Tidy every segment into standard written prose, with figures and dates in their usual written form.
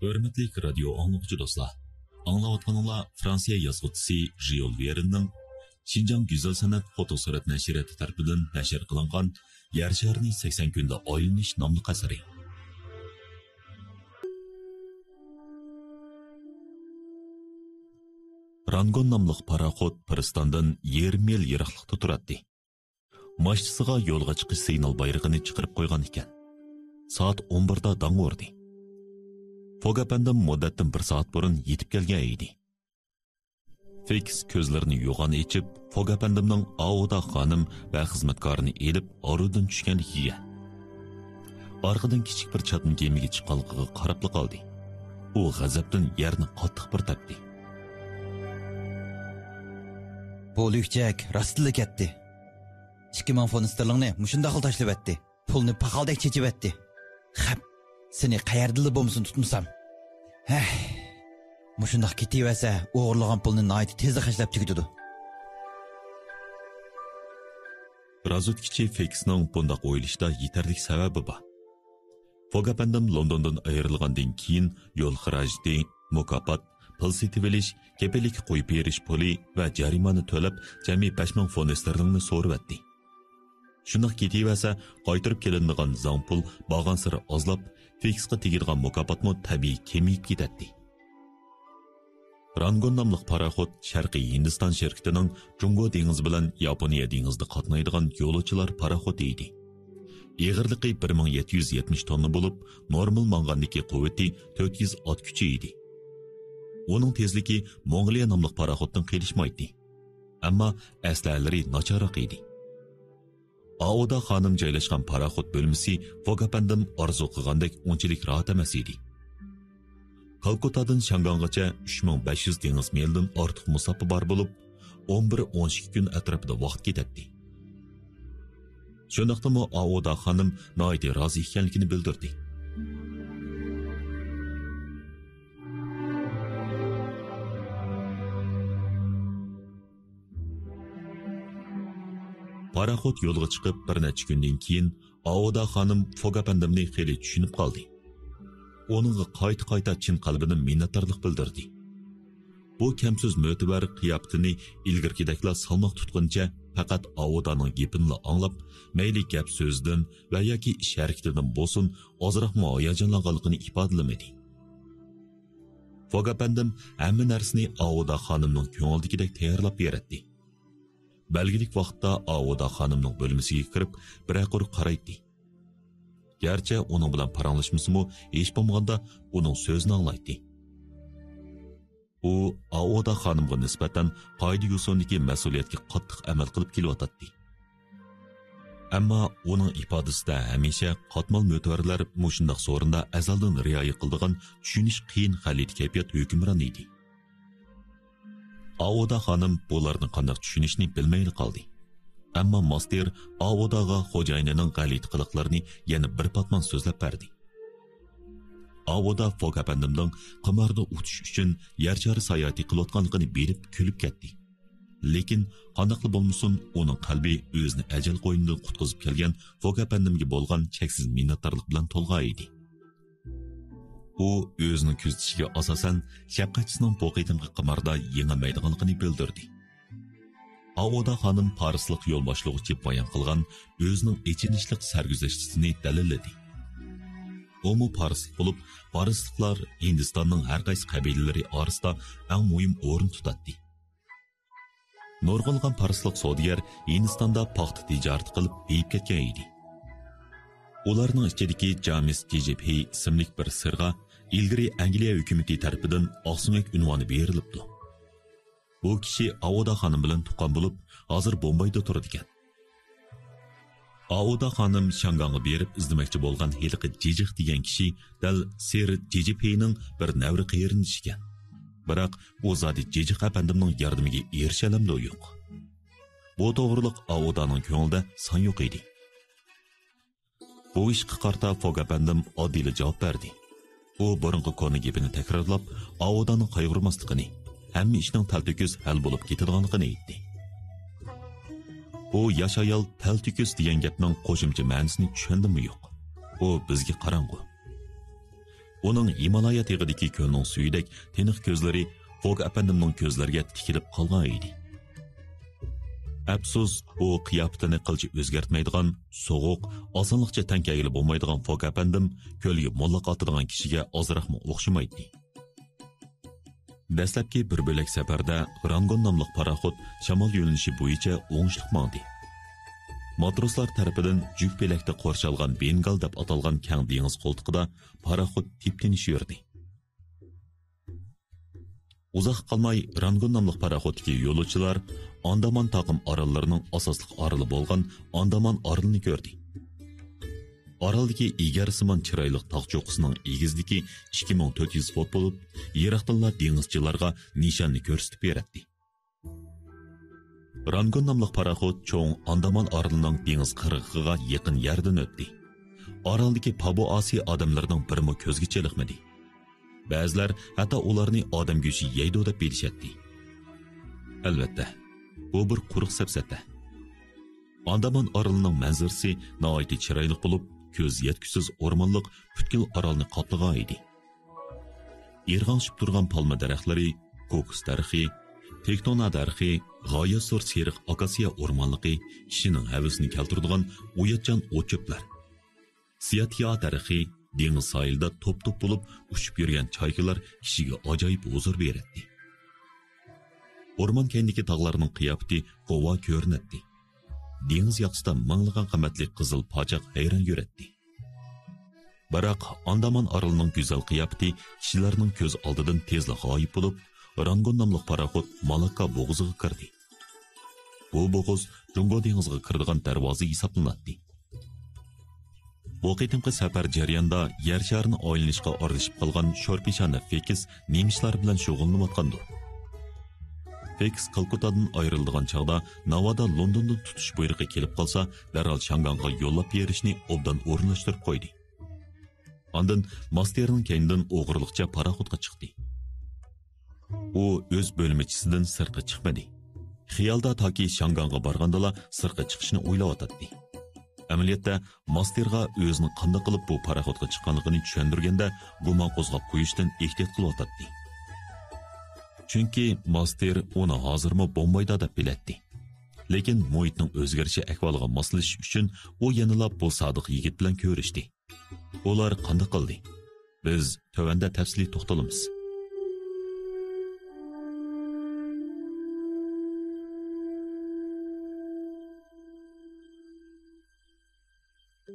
Hörmetlik radio anlıqçı dostlar. Anlayotganlar Fransiya yazğıçısı Jules Verne'ning Şinjan Güzel Sanat Fotosurat nashriyati tarafidan nashr qilingan Yer sharni 80 kunda oylanish nomli asari. Rangon nomli paraxod Piristondan 20 mil yiroqlikda turadi. Mashchisiga yo'lga chiqish signal bayrog'ini chiqarib qo'ygan ekan. Soat 11 da dong urdi. Fogapandim muddatdan 1 soat burun yetib kelgan edi. Fix ko'zlarini yo'g'on echib, Fogapandimning Auda xonim va xizmatkorini elib orudan tushganligiga. Orqadan kichik bir chatni gemiga chiqqanligiga qarab qoldi. U g'azabdan yerni qattiq bir tepdi. Bu lükçek rastlı ketdi. 2000 fon sterlingni mushunda qil tashlab etdi. Pulni paqaldek chechib etdi. Xap, seni qayerdili bo'lmasin tutmasam. Mushundaq ketaversa, o'g'irlagan pulni nihoyat tezda xashlab tugitadi. Razutkichi Fixning bundaq o'ylashda yetarli sababi bor. Fogapandim Londondan ayrilgandan keyin yo'l xarajati, mukofot, pul setib olish, kepelik qo'yib berish puli va jarimani to'lab, jami 5000 fon sterlingni so'rab etdi. Shundoq ketaversa, qaytarib kelinadigan zang pul borgan sari ozlab, Fixga tegirgan mukofotmo tabiiy kemiyib ketadi. Rangon nomli paraxod Sharqiy Hindiston shirkatining Jungo dengizi bilan Yaponiya dengizida qatnaydigan yo'lovchilar paraxodi edi. Eg'irligi 1770 tonna bo'lib, normal mangandagi quvvati 400 ot kuchi edi. Uning tezligi Mongoliya nomli paraxoddan qilishmaydi. Ammo aslalari nacharroq edi. Auda xonim joylashgan paraxod bo'lmisi Fogapandim orzu qilgandek unchalik rahat emas edi. Kalkuttadan Şanganggacha 3500 dengiz mildan ortiq musaffa bor bo'lib, 11-12 kun atrofida vaqt ketadi. Shundaqdimi Auda xonim noyati rozi ekanligini bildirdi. Paraxod yo'lga chiqib bir necha kundan keyin Auda xonim Fogapandimni xeli tushunib qoldi. Onunğa qayta chin qalbidan minnatdorlik bildirdi. Bu kamsiz mo'tibar qiyofatini ilgirkidekla salmoq tutguncha faqat Audaning gapini anglab, mayli gap so'zdan va yoki ish harakatidan bo'lsin, ozroqmi hayajonlanganligini ifodalamadi. Fogapandim hamma narsani Auda xonimning ko'ngildagidek tayyorlab berdi. Belgilik vaqtda Auda xonimning bo'lmasiga kirib, bir-aqur qaraydi. Gerçi onun bilan paranglashmasimi, hech bo'lmaganda uning so'zini anglaydi. U Auda xonimga nisbatan qoida usulidagi mas'uliyatga qattiq amal qilib kelyotdi. Ammo uning ifodasida hamisha qatmal mo'tavarlar mushundaq so'rinda azaldan rioya qildigan tushunish qiyin xalit kayfiyat hukmron edi. Auda xonim bularni qanday tushunishni bilmay qoldi. Ammo master Audaga xo'jayinining g'alit qiliqlarini yana bir patman so'zlab berdi. Auda Fogapandimning qimorda o'tish uchun yarchari sayohat qilayotganligini bilib kulib ketdi. Lekin qanday bo'lmasin, uning qalbi o'zini ajal qo'ynidan qutqizib kelgan Fogapandimga bo'lgan cheksiz minnatdorlik bilan to'lg'an edi. U o'zining kuzatishiga asosan shafqatchisining bu qitimqi qimorda yengilmaydiganligini bildirdi. Auda xonim parislik yo'l boshlovchi bayon qilgan o'zining echinishlik sarguzashtini dalilladi. Omu parislik bo'lib, parisliklar Hindistonning har qaysi qabilalari orasida eng muhim o'rin tutadi. Nurg'ulgan parislik savdogar Hindistonda paxta tijorat qilib yeyib ketgan edi. Ularning ichidagi James TJP ismli bir sirg'a ilgari Angliya hukumati tomonidan oqsumak unvoni berilibdi. Bu kishi Auda xonim bilan tuqqan bo'lib, hozir Bombayda turadi ekan. Auda xonim Shanganga berib izlamoqchi bo'lgan heliqi Jijix degan kishi dal Sir JJP'ning bir navri qiyrindishi ekan. Biroq u zodi Jijix apandimning yordamiga erishalamdi yo'q. Bu to'g'riliq Audaning ko'nglida son yo'q edi. Bu ishga qarta Fogapandim oddiy javob berdi. U burungi koni gapini takrorlab, Audaning qayg'urmasligini, hamma ishning talto'kis hal bo'lib ketadiganligini aytdi. U yosh ayol talto'kis degan gapning qo'shimcha ma'nosini tushundimi yo'q? U bizga qarang'u. Uning Himalaya teg'idagi ko'lning suyidek tiniq ko'zlari Fog apandimning ko'zlariga tikilib qolgan edi. Afsus, u qiyofatini qilchi o'zgartmaydigan, so'g'uq, osonlikcha tankayilib bo'lmaydigan Fog apandim ko'lga mo'llaq otadigan kishiga ozroqmi o'xshamaydi. Dastlabki bir bo'lak safarda Rangon nomli paraxod shamol yo'nalishi bo'yicha o'ngishliq mangdi. Matroslar tarafidan juk belakda qo'rshalgan Bengal deb atalgan keng dengiz qo'ltiqida paraxod tip-tinish yurdi. Uzoq qolmay Rangon nomli paraxoddagi yo'lovchilar Andaman taqim orollarining asosliq oroli bo'lgan Andaman orolini ko'rdi. Oroldagi egarsimon chiroyli tog' cho'qqisining egizligi 2400 fot bo'lib, yiroqdinla dengizchilarga nishonni ko'rsatib beradi. Rangon nomli paraxod cho'ng Andaman orolining dengiz qirg'og'iga yaqin yerdan o'tdi. Oroldagi Pabo Asiya odamlarining birmi ko'zga cheliqmadi. Ba'zilar hatto ularni odam go'shi yeydi deb bilishadi. Albatta, bu bir quruq sapsata. Andaman orolining manzarasi nihoyat chiroyli bo'lib, ko'z yetkusiz o'rmonliq butkul orolni qoplagan edi. Irg'anshib turgan palma daraxtlari, kokus daraxti, tektona daraxti, g'oyat zo'r seriq akasiya o'rmonligi kishining havasini keltiradigan uyatchan o'chiblar. Siyatiya daraxti dengiz soyilida top-top bo'lib uchib yurgan choykalar kishiga ajoyib huzur beradi. O'rmon kendiki tog'larning qiyofati qova ko'rinadi. Dengiz yoqsida minglagan qimmatli qizil pochaq hayron yuradi. Biroq Andaman orolining go'zal qiyofati kishilarning ko'z oldidan tezla g'oyib bo'lib, Rangon nomli paraxod Malakka bo'g'ziga kirdi. Bu bo'g'oz Jungo dengiziga kiradigan darvoza hisoblanadi. Bu qitimqi safar jarayonida yer sharini aylanishga oralashib qolgan sho'rpeshona Fekis nemishlar bilan shug'ullanayotgandi. Fekis Kalkuttadan ayrildigan chog'da Navada Londondan tutish buyrug'i kelib qolsa, darhol Shanganga yo'llab berishni obdan o'rinlashtirib qo'ydi. Ondan Masterning keynidan o'g'irliqcha paraxodga chiqdi. U o'z bo'lmachisidan sirtqa chiqmadi. Xiyolda toki Shanganga borgandala sirtqa chiqishni o'ylayotdi. Amaliyotda Masterga o'zini qanday qilib bu paraxodga chiqqanligini tushundirganda gumon qo'zg'ab qo'yishdan ehtiyot qilyotdi. Chunki Master uni hozirmi bombayda deb biladi. Lekin muhitning o'zgarishi ahvoliga moslashish uchun u yanalab bu sodiq yigit bilan ko'rishdi. Ular qanday qildi? Biz tövanda tafsili to'xtalamiz.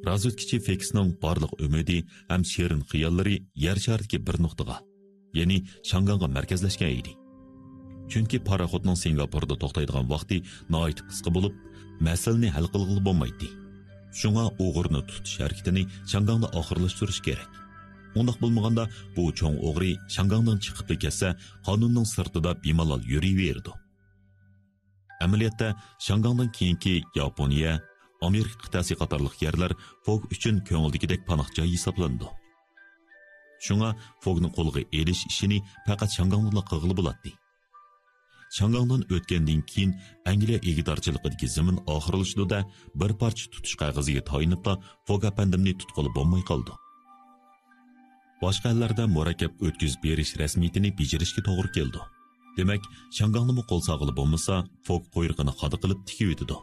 Razvedkachi Fekisning barliq umidi ham shirin xiyollari yer sharidagi bir nuqtaga, ya'ni Shanganga markazlashgan edi. Chunki paraxodning Singapurda to'xtaydigan vaqti nihoyat qisqa bo'lib, masalani hal qilg'ili bo'lmaydi. Shunga o'g'irni tutish harakatini Shangangda oxirlashtirish kerak. Undaq bo'lmaganda bu cho'ng o'g'ri Shangangdan chiqib ketsa, qonunning sirtida bemalol yuraverdi. Amaliyotda Shangangdan keyingi Yaponiya, Amerika qit'asi qatorliq yerlar Fog uchun ko'ngildagidek panoh joy hisoblandi. Shunga Fogni qo'lga elish ishini faqat Shangangda qilg'ili bo'ladi. Shangangdan o'tgandan keyin Angliya egidorchiligidagi zamin oxirlashdi-da bir parcha tutish qog'oziga tayinib Fog apandimni tutqili bo'lmay qoldi. Boshqa yerlarda murakkab o'tkazib berish rasmiyatini bajirishga to'g'ri keldi. Demak, Shangangni qo'l sog'ili bo'lmasa, Fog qo'yrig'ini qada qilib tikib o'tdi.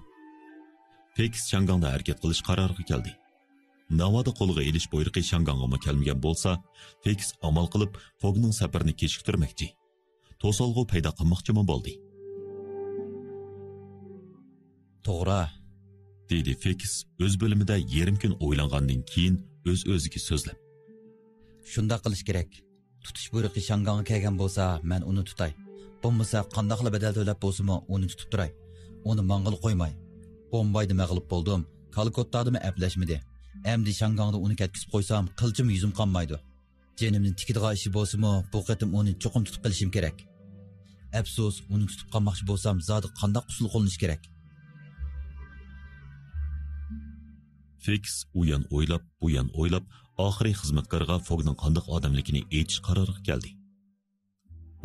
Fekis Shangangda harakat qilish qaroriga keldi. Navada qo'lga elish buyrug'i Shangangga kelmagan bo'lsa, Fekis amal qilib Fogning safarini kechiktirmoqchi. To'solg'u paydo qilmoqchimi bo'ldi. To'g'ri, dedi Fekis o'z bo'limida yarim kun o'ylangandan keyin o'z-o'ziga so'zlab. Shunda qilish kerak. Tutish buyrug'i Shanganga kelgan bo'lsa, men uni tutay. Bo'lmasa, qandoqla badal to'lab bo'lsa-mo, uni tutib turay. Uni mang'il qo'ymay. Bombayda mag'lub bo'ldim. Kalkuttadimi aplashmadi. Endi Shangangda uni ketkizib qo'ysam, qilchim yuzim qonmaydi. Jenimni tikidigan ishi bo'lsa-mo, bu qatim uni cho'qim tutib qilishim kerak. Afsus, uni tutib qolmoqchi bo'lsam, zodi qanday usul qo'llanish kerak? Fekis uyan o'ylab, oxiriy xizmatkorga Fogning qanday odamligini aytish qaroriga keldi.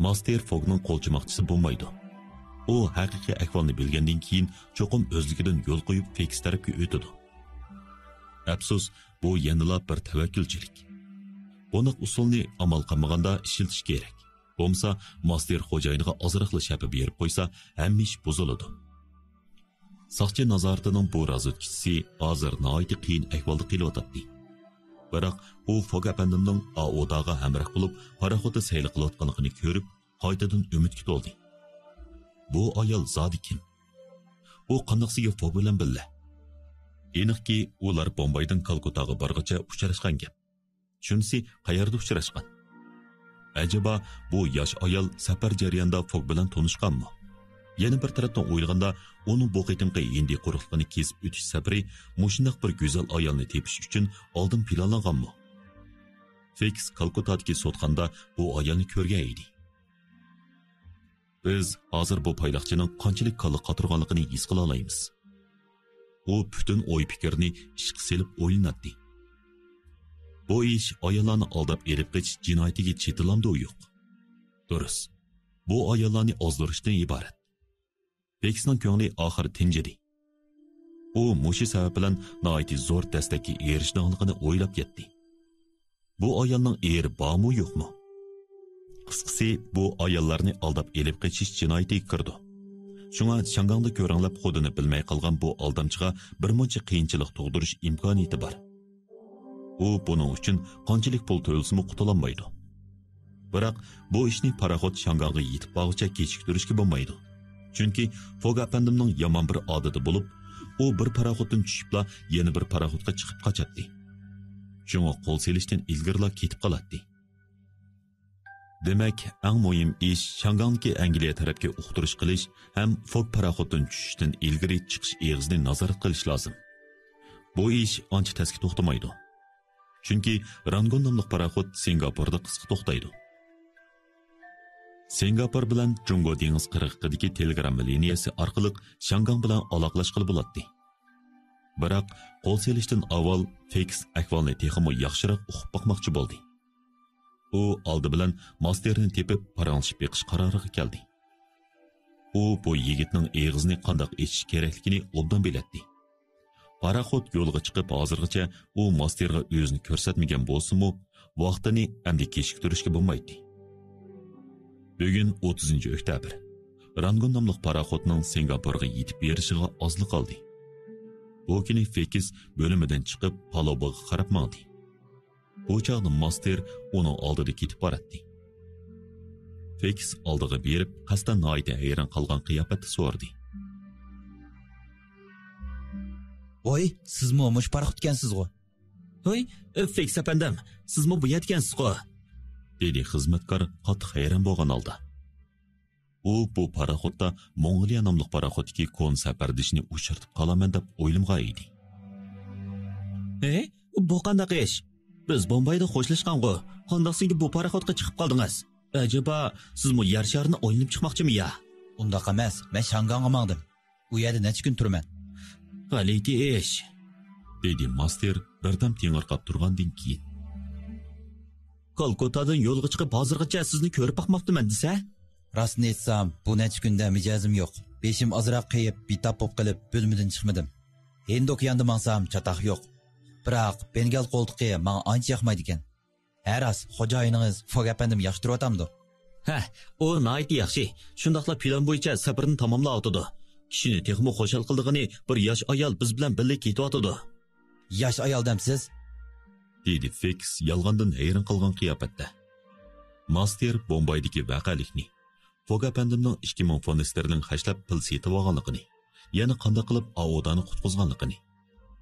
Master Fogning qo'lchimoqchisi bo'lmaydi. U haqiqiy ahvolni bilgandan keyin cho'qim o'zligidan yo'l qo'yib Fekis tarafga o'tadi. Afsus, bu yanada bir tavakkilchilik. Bunuq usulni amal qilmaganda ishiltish kerak. Bo'lmasa, master xo'jayiniga ozroqli shapi berib qo'ysa, hamma ish buziladi. Saqchi nazoratining bu razvedkachisi hozir nihoyat qiyin ahvolda qilyotdi. Biroq u Fog apandimning AODga hamroh bo'lib, paraxotda sayl qilayotganligini ko'rib, qaytadan umidga to'ldi. Bu ayol zodi kim? U qanaqsiga Fog bilan billa? Aniqki, ular Bombaydan Kalkuttaga borgacha uchrashgan gap. Shunisi qayerda uchrashgan? Acaba bu yosh ayol safar jarayonida Fog bilan tanishganmi? Yana bir tarafdan o'ylaganda, uning bu qitimqi endi quruqligini kesib o'tish safari mushundoq bir go'zal ayolni tepish uchun oldin planlanganmi? Fix Kalkuttadagi sotqanda bu ayolni ko'rgan edi. Biz hozir bu payloqchining qanchalik qanli qatirganligini his qila olamiz. U butun o'y fikrni ishqa selib o'ylanadi. Bu ish ayollarni aldab elib ketish jinoyatiga chetilamdi yo'q. Durust. Bu ayollarni ozdirishdan iborat. Fixning ko'ngli oxir tinjidi. U mushi sabab bilan nihoyat zo'r dastakka erishganligini o'ylab ketdi. Bu ayolning eri bormi yo'qmi? Qisqasi, bu ayollarni aldab elib ketish jinoyatiga kirdi. Shunga Shangangda ko'ranglab xudini bilmay qolgan bu aldamchiga bir muncha qiyinchilik tug'dirish imkoniyati bor. U buning uchun qanchalik pul to'lsimi qutulanmaydi. Biroq bu ishni paraxot Shangangga yetib borguncha kechiktirishga bo'lmaydi. Chunki Fog apandimning yomon bir odati bo'lib, u bir paraxotdan tushibla yana bir paraxotga chiqib qochadi. Shunga qo'l selishdan ilgirla ketib qoladi. Demak, eng muhim ish Shangangdagi Angliya tarafga uqtirish qilish ham Fog paraxotdan tushishdan ilgari chiqish eg'izini nazorat qilish lozim. Bu ish ancha tasga to'xtamaydi. Chunki Rangoon nomli paraxot Singapurda qisqa to'xtaydi. Singapur bilan Jungo dengiz qirg'og'idagi telegram liniyasi orqali Shangang bilan aloqalashqili bo'ladi. Biroq qo'l selishdan avval Fix ahvolni texmo yaxshiroq uqib boqmoqchi bo'ldi. U oldi bilan masterni tepib paranglashib beqish qaroriga keldi. U bu yigitning eg'izini qandoq echish kerakligini obdan biladi. Paraxot yo'lga chiqib hozirgacha u masterga o'zini ko'rsatmagan bo'lsa-mu, vaqtini endi kechiktirishga bo'lmaydi. Bugun 30 oktyabr. Rangoon nomli paraxotning Singapurga yetib berishiga ozlik qoldi. Bu kuni Fix bo'limidan chiqib palobaga qarab mandi. Bu chog'da master uning oldida ketib boradi. Fix oldiga berib, qasdan nihoyat hayron qolgan qiyofatda so'radi. Voy, sizmi mush paraxotgansiz-ku? Voy, Fix apandam, sizmi bu yetgansiz-ku? Dedi xizmatkor qattiq hayron bo'lgan holda. U bu paraxotda Mongoliya nomli paraxotdagi kon safardishni uchirtib qolaman deb o'ylamgan edi. Bu qanday ish? Biz Bombayda xo'shlashgan-ku. Qandaqsinki bu paraxotga chiqib qoldingiz? Acaba sizmi yer sharini o'ynab chiqmoqchimi ya? Undaq emas, men Shangangga mangdim. U yerda necha kun turman. G'alati ish. Dedi master birdam tengirqab turgandan keyin. Kalkuttadan yo'lga chiqib hozirgacha sizni ko'rib boqmoqdiman desa? Rostni aytsam, bu necha kunda mijozim yo'q. Beshim ozroq qiyib, bitap bo'lib qilib, bo'lmadan chiqmadim. Endi o'qiyanda mansam chataq yo'q. Biroq Bengal qo'ltiqi menga ancha yoqmaydi ekan. Haras, xo'jayiningiz Fog apandim yaxshi turyapti. O nihoyat yaxshi. Shundaqla plan bo'yicha safarni tamomlayotdi. Kishini texmo xo'shal qildig'ini bir yosh ayol biz bilan birga ketyotdi. Yosh ayol demsiz? Dedi Fix yolg'ondan hayron qolgan qiyofatda. Master Bombaydagi vaqalikni, Fog apandimning 2000 fond sterling xashlab pul setib olganligini, yana qanday qilib AODni qutqizganligini,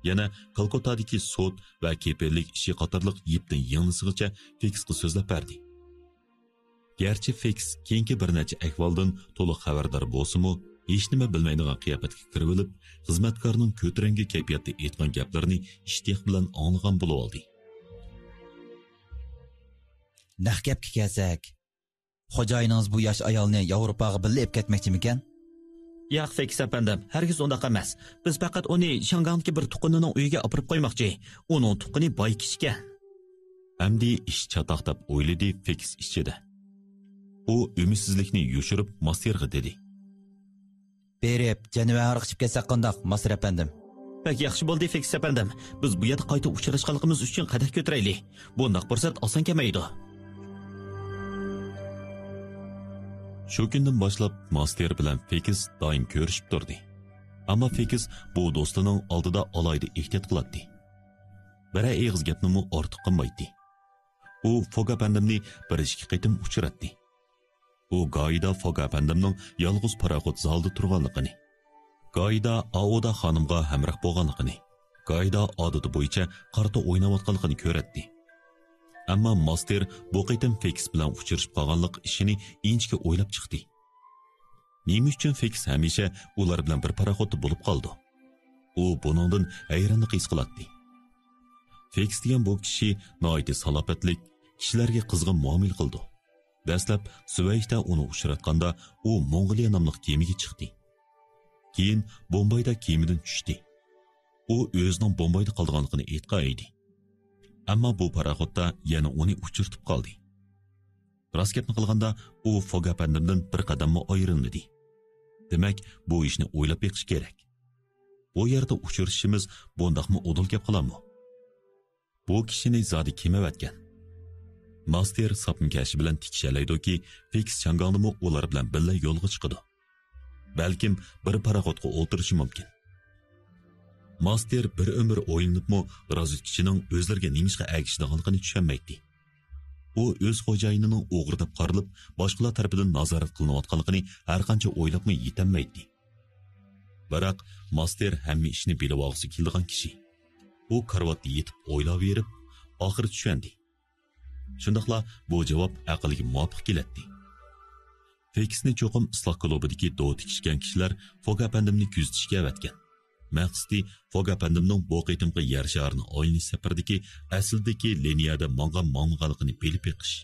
yana Kalkuttadagi sud va keperlik ishi qatorliq yipdan yanglisigacha Fixga so'zlab berdi. Gerçi Fix keyingi bir necha ahvoldan to'liq xabardor bo'lsa-mu, hech nima bilmaydigan qiyofatga kirib olib, xizmatkorning ko'tarangi kayfiyatda aytgan gaplarini ishtiyoq bilan anglagan bo'lib oldi. Naq gapga kelsak, xo'jayiningiz bu yosh ayolni Yevropaga birga olib ketmoqchimikan? Yo'q, Fix apandam, hargiz undaq emas. Biz faqat uni Shangangdagi bir tuqqanining uyiga olib qo'ymoqchi. Uning tuqqani boy kishga. Amdi ish chatoq deb o'yladi Fix ichida. U umidsizlikni yo'shirib masterga dedi. Berib, janivar chiqib kelsa qandoq, master apandim? Bak yaxshi bo'ldi Feks apandim. Biz bu yerda qayta uchrashganligimiz uchun qadah ko'taraylik. Bundaq fursat oson kelmaydi. Shu kundan boshlab Master bilan Fekis doim ko'rishib turdi. Ammo Fekis bu do'stining oldida alayda ehtiyot qiladi. Bira eg'iz gapni ortiq qilmaydi. U Fog apandimni bir ikki qitim uchratdi. U Goida Fog apandimning yolg'iz paraxod zalda turganligini, Goida Aoda xonimga hamroh bo'lganligini, Goida odati bo'yicha qarta o'ynayotganligini ko'ratdi. Ammo Master bu qitim Fekis bilan uchrashib qolganlik ishini inchga o'ylab chiqdi. Nima uchun Fekis hamisha ular bilan bir paraxodda bo'lib qoldi? U buningdan hayronlik his qiladi. Fekis degan bu kishi noiti salobatlik, kishilarga qizg'in muomala qildi. Dastlab Suvayshda uni uchratganda u Mongoliya nomli kemaga chiqdi. Keyin Bombayda kemadan tushdi. U o'zining Bombayda qolganligini aytgan edi. Ammo bu paraxodda yana uni uchirtib qoldi. Rost gapni qilganda u Fog apandimdan bir qadamma ayrilmadi. Demak, bu ishni o'ylab beqish kerak. Bu yerda uchirishimiz bundaqmi o'dil gap qilammi? Bu kishini zodi kemavatgan. Master sapinkashi bilan tikishalaydiki, Feks Changangni ular bilan birga yo'lga chiqadi. Balkim bir paraxodga o'tirishi mumkin. Master bir umr o'yinibmi razvedkachining o'zlariga nimishga agishdiganligini tushunmaydi. U o'z xo'jayinining o'g'irlab qarilib, boshqalar tomonidan nazorat qilinayotganligini har qancha o'ylabmi yetanmaydi. Biroq Master hamma ishni bilib olg'isi kelgan kishi. U karvatda yetib o'ylab berib, oxiri tushundi. Shundaqla bu javob aqlga muvofiq keladi. Feksni cho'qim isloh klubidagi do tikishgan kishilar Fog apandimni kuzatishga avatgan. Maqsadi Fog apandimning bu qitimqi yer sharini oyni safardagi asldagi liniyada mong'anligini bilib beqish.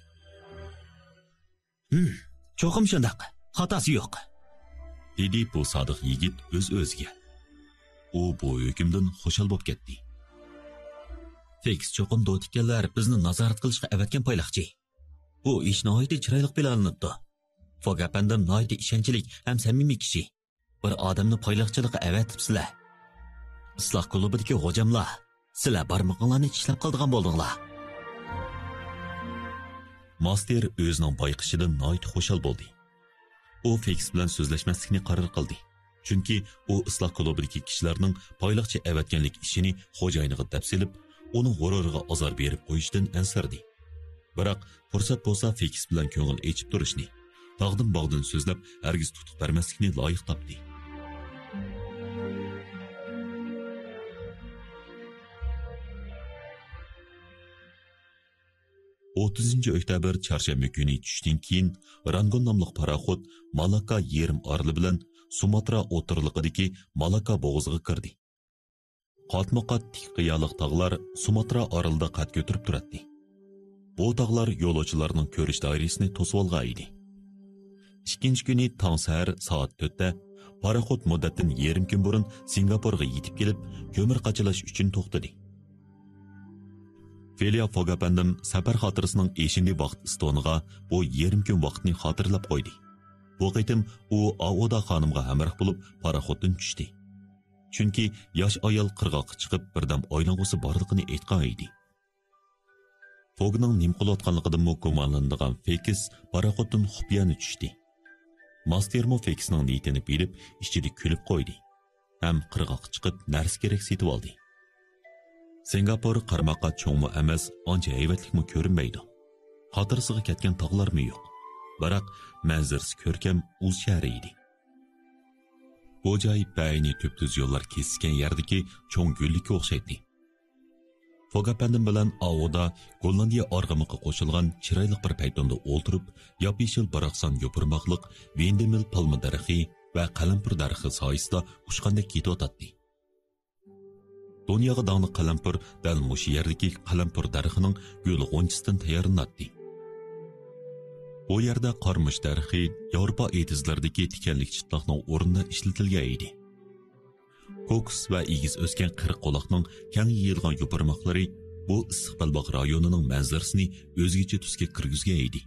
Cho'qim shundaq. Xatosi yo'q. Dedi bu sodiq yigit o'z-o'ziga. U bu hukmdan xushal bo'lib ketdi. Feks cho'qim do'tikkanlar bizni nazorat qilishga avatgan poylaqchi. Bu ish nihoyatda chiroyli planlanibdi. Fog apandim nihoyatda ishonchlik ham samimiy kishi. Bir odamni poylaqchilikqa avatibsizlar. Isloh klubidagi xo'jamlar, sizlar barmoqlarni tishlab qoldigan bo'ldinglar. Master o'zining bayqishidan nihoyat xushal bo'ldi. U Feks bilan so'zlashmaslikni qaror qildi. Chunki u isloh klubidagi kishilarning poylaqchi avatganlik ishini xo'jayiniga dafsilib, uning g'ururiga azor berib qo'yishdan ansirdi. Biroq fursat bo'lsa Feks bilan ko'ngil echib turishni, tog'dan bog'dan so'zlab hargiz tutib bermaslikni loyiq topdi. oktyabr çarşamba kuni tushdan keyin Rangon nomli paraxod Malaka yerim orli bilan Sumatra o'tirliqidagi Malaka bo'g'oziga kirdi. Qatma-qat tik qiyolik tog'lar Sumatra orolida qad ko'tarib turadi. Bu tog'lar yo'lovchilarning ko'rish doirasini to'sib olgan edi. Ikkinchi kuni tong sahar soat 4 da paraxod muddatdan yarim kun burun Singapurga yetib kelib, ko'mir qachalash uchun to'xtadi. Felia Fog apandim safar xotirasining eshinli vaqt istoniga bu yarim kun vaqtni xotirlab qo'ydi. Bu qitim u Aoda xonimga hamroh bo'lib paraxoddan tushdi. Chunki yosh ayol qirg'oqqa chiqib birdam o'ynag'usi borligini aytgan edi. Fogning nim qilayotganligidan gumonlanadigan Fekis paraxoddan xufiyani tushdi. Mastermo Fekisning niyatini bilib, ichida kulib qo'ydi. Ham qirg'oqqa chiqib nars kerak setib oldi. Singapur qarmoqqa cho'ngmi emas, ancha hayvatlikmi ko'rinmaydi. Xotirasiga ketgan tog'larmi yo'q. Biroq manzarasi ko'rkam o'z shahri edi. Bu joy bayni tüp-tüz yo'llar kesishgan yerdagi cho'ng gullikka o'xshaydi. Fog apandim bilan Aoda Gollandiya org'amiqqa qo'shilgan chiroyli bir paytonda o'ltirib, yop-yeshil baraqsan yopirmoqliq Vendemil palma daraxti va qalampir daraxti soyasida ushqandek ketayotdi. Dunyoga dongli qalampir dal mush yerdagi qalampir daraxining gul g'unchisidan tayyorlanadi. Bu yerda qarmush daraxti Yevropa etizlaridagi tikanlik chitloqning o'rnida ishlatilgan edi. Koks va egiz o'sgan qirq quloqning keng yig'ilgan yopirmoqlari bu istiqbolbog' rayonining manzarasini o'zgacha tusga kirgizgan edi.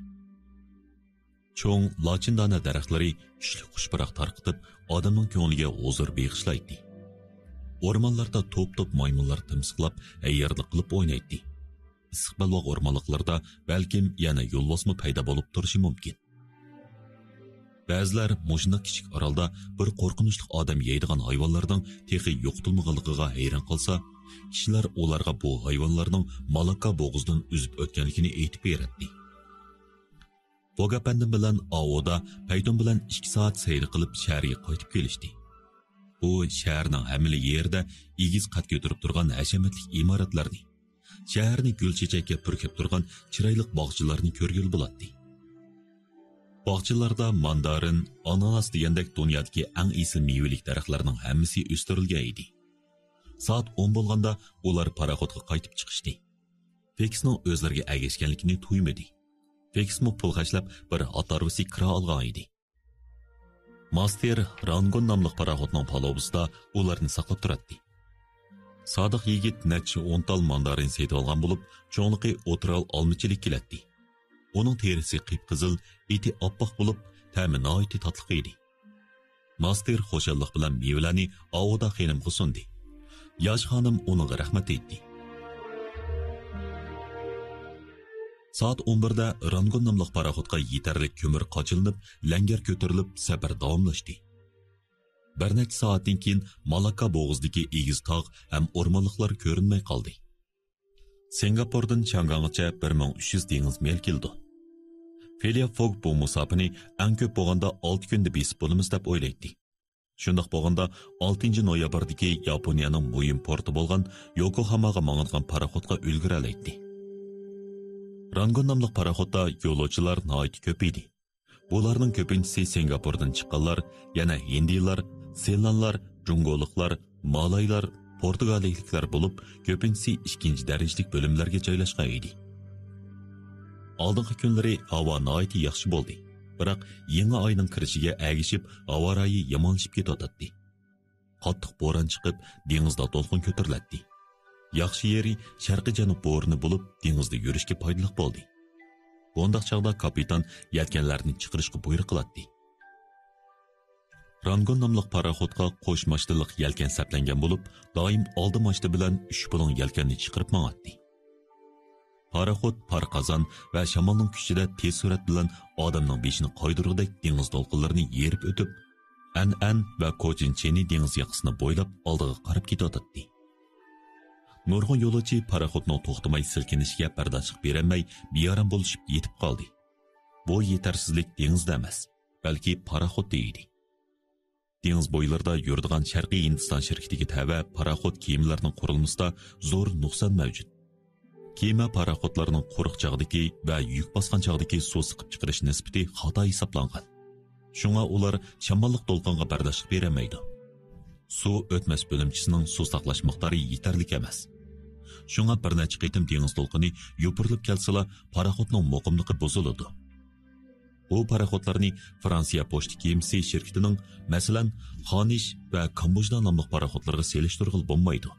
Cho'ng lochindona daraxtlari kuchli xushbaroq tarqitib, odamning ko'ngliga huzur bag'ishlaydi. o'rmonlarda to'p maymunlar timsiqlab, ayyarlik qilib o'ynaydi. Issiqbalvoq o'rmonliqlarda balkim yana yo'lbosma paydo bo'lib turishi mumkin. Ba'zilar mushunday kichik orolda bir qo'rqinchli odam yeydigan hayvonlarning texi yo'qotilmaganligiga hayron qolsa, kishilar ularga bu hayvonlarning Malakka bo'g'zidan uzib o'tganligini aytib beradi. Fogapandim bilan Avoda Payton bilan 2 soat sayr qilib shaharga qaytib kelishdi. Bu shaharning hamili yerda egiz qad ko'tarib turgan hashamatli imoratlarni, shaharni gul-chechakka purkab turgan chiroyli bog'chalarni ko'rgil bo'ladi. Bog'chalarda mandarin, ananas degandek dunyodagi eng esil mevalik daraxtlarning hammasi o'stirilgan edi. Soat 10 bo'lganda ular paraxodga qaytib chiqishdi. Feksning o'zlariga agashganligini tuymadi. Feksmo pul xashlab bir atarvisi kira olgan edi. Master Rangon nomli paraxodning palobusida ularni saqlab turadi. Sodiq yigit necha 10 tal mandarin seytib olgan bo'lib, cho'nliqi o'tiral olmichilik keladi. Onun terisi qip-qizil, eti oppoq bo'lib, ta'mi nihoyatda tatliq edi. Master xo'shallik bilan mevalarni Avoda xonimga sundi. Yosh xonim uningga rahmat aytdi. Soat 11da Rangon nomli paraxodga yetarli ko'mir qochilinib, langar ko'tarilib, safar davomlashdi. Bir necha soatdan keyin Malakka bo'g'zidagi egiz tog' ham o'rmonliqlar ko'rinmay qoldi. Singapurdan Changanggacha 1300 dengiz mil keldi. Phileas Fogg bu musofani eng ko'p bo'lganda 6 kunda besib bo'lamiz deb o'ylaydi. Shundoq bo'lganda 6 noyabrdagi Yaponiyaning muhim porti bo'lgan Yokohamaga mang'ilgan paraxodga ulgura oladi. Rangon nomli paraxodda yo'lovchilar nihoyat ko'p edi. Bularning ko'pinchisi Singapurdan chiqqanlar, yana hindilar, selanlar, jungoliklar, malaylar, portugaliyaliklar bo'lib, ko'pinchisi ikkinchi darajalik bo'limlarga joylashgan edi. Oldingi kunlari havo nihoyat yaxshi bo'ldi. Biroq yangi oyning kirishiga agishib, havo rayi yomonlashib ketadi. Qattiq bo'ron chiqib, dengizda to'lqin ko'tariladi. Yaxshi yeri sharqiy janub bo'rini bo'lib, dengizda yurishga foydali bo'ldi. Bundaq chaqda kapitan yelkanlarni chiqarishga buyruq qiladi. Rangon nomli paraxodga qo'sh mashtalik yelkan saplangan bo'lib, doim oldi mashta bilan 3 puling yelkanni chiqarib mangadi. Paraxod parqazon va shamolning kuchida tez surat bilan odamning beshini qo'ydirgudek dengiz to'lqinlarini yerib o'tib, An va Kochincheni dengiz yoqasini bo'ylab oldiga qarab ketadi. Nurg'un yo'lovchi paraxodning to'xtamay silkinishiga bardoshlik berolmay, beyaram bo'lishib yetib qoldi. Bu yetarsizlik dengizda emas, balki paraxodda edi. Dengiz bo'ylarida yuradigan Sharqiy Hindiston shirkatiga tava paraxod kemalarining qurilmasida zo'r nuqson mavjud. Kema paraxodlarning quruq chog'dagi va yuk bosgan chog'dagi suv siqib chiqarish nisbati xato hisoblangan. Shunga ular shamollik to'lqinga bardoshlik berolmaydi. Suv o'tmas bo'limchisining suv saqlash miqdori yetarli emas. Shunga bir necha qitim dengiz to'lqini yopirilib kelsa, paraxodning muqimligi buziladi. Bu paraxodlarni Fransiya pochta kemasi shirkatining, masalan, Xonish va Kambojda nomli paraxodlarga selishtirg'il bo'lmaydi.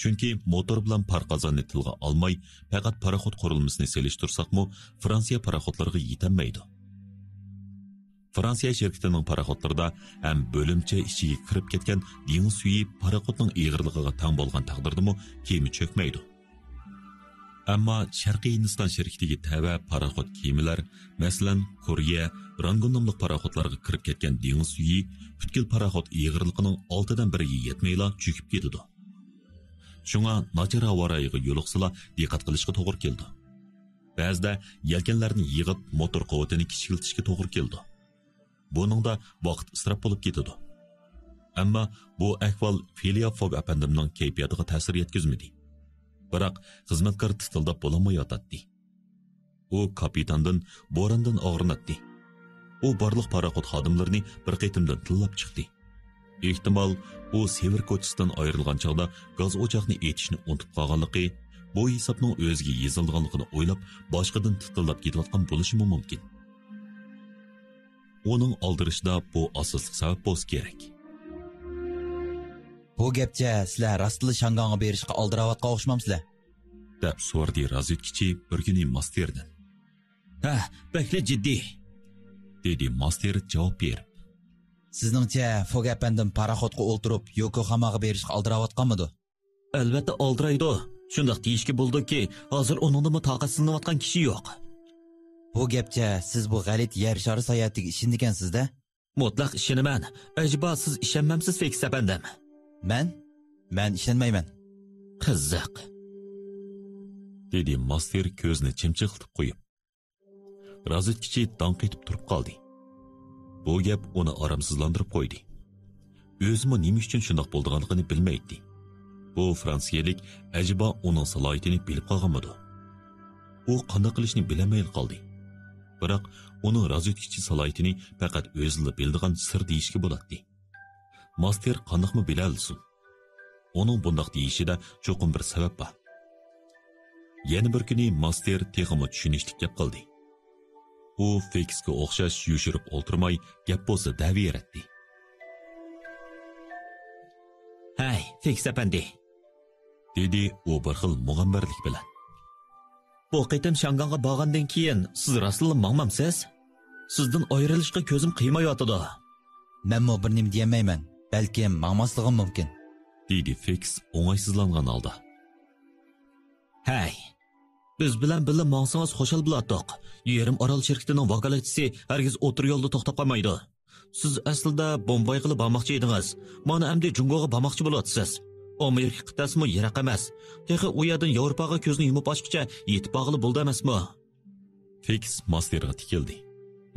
Chunki motor bilan parqazonni tilga olmay, faqat paraxod qurilmasini selishtirsaqmi, Fransiya paraxodlariga yetilmaydi. Fransiya shirkatining paraxodlarida ham bo'limcha ichiga kirib ketgan dengiz suyi paraxodning eg'irligiga teng bo'lgan taqdirdami kema cho'kmaydi. Ammo Sharqiy Hindiston shirkatiga tava paraxod kemalar, masalan, Koreya, Rangon nomli paraxodlarga kirib ketgan dengiz suyi butkul paraxod eg'irligining 6dan 1ga yetmayla cho'kib ketadi. Shunga nachar havo rayiga yo'liqsila diqqat qilishga to'g'ri keldi. Ba'zida yelkanlarni yig'ib motor quvvatini kichiltishga to'g'ri keldi. Buningda vaqt isrof bo'lib ketadi. Ammo bu ahvol Phileas Fogg apandimning kayfiyatiga ta'sir yetkazmadi. Biroq xizmatkor titildab bo'lmayotdi. U kapitandan bo'rondan og'rinatdi. U barliq paraxod xodimlarini bir qaytimdan tillab chiqdi. Ehtimol u Sevir ko'chasidan ayrilgan chog'da gaz o'choqni etishni unutib qolganligi, bu hisobning o'ziga yezilganligini o'ylab, boshqadan titildab ketayotgan bo'lishi mumkin. Onun aldirishda bu asosli sabab bo'lsa kerak. Bu gapcha sizlar rostli Shanganga berishga aldiravotgan o'xshamamsizlar? deb so'radi razvedkachi bir kuni Masterdan. Ha, bakli jiddiy, dedi Master javob berib. Sizningcha Fog apandim paraxodga o'ltirib Yokohamaga berishga aldirayotganmidi? Albatta oldiraydi. Shundaq deyishga bo'ldiki, hozir uningmi taqatsizlanayotgan kishi yo'q. Bu gapcha siz bu g'alit yer shari sayohatiga ishindikansizda? Mutlaq ishonaman. Ajba siz ishonmamsiz Feks apandim. Men ishonmayman. Qiziq. dedi Master ko'zni chimchiqlab qo'yib. Razvedkachi danq etib turib qoldi. Bu gap uni aramsizlantirib qo'ydi. O'zimi nima uchun shundoq bo'lganligini bilmaydi. Bu fransiyalik ajba uning salohiyatini bilib qolganmidi? U qanday qilishni bilmay qoldi. Biroq uning razvedkachi salohiyatini faqat o'zida bildigan sir deyishga bo'ladi. Master qandoqmi bilalsin? Uning bundoq deyishida cho'qim bir sabab bor. Yana bir kuni Master texmi tushunishlik gap qildi. U Feksga o'xshash yushirib o'ltirmay gap bo'lsa daviratdi. Hay, Feks apandi, dedi u bir xil mug'ambarlik bilan. bu qitim Shanganga borgandan keyin siz rasl mangmamsiz? Sizdan ayrilishga ko'zim qiymayotidi. Menmo bir nim deyamayman. Balkim mangmasligim mumkin. dedi Feks o'ng'aysizlangan holda. Hay, biz bilan birga mangsangiz xo'shal bo'lardik. Yerim Orol shirkatining vakolatchisi hargiz o'tir yo'lda to'xtab qolmaydi. Siz aslida Bombay qilib bormoqchi edingiz. Mana endi Jungoga bormoqchi bo'lyapsiz. Amerika qit'asimi yiroq emas. Texi u yerdan Yevropaga ko'zni yumib ochqicha yetib borg'ili bo'ldi emasmi? Feks Masterga tikildi.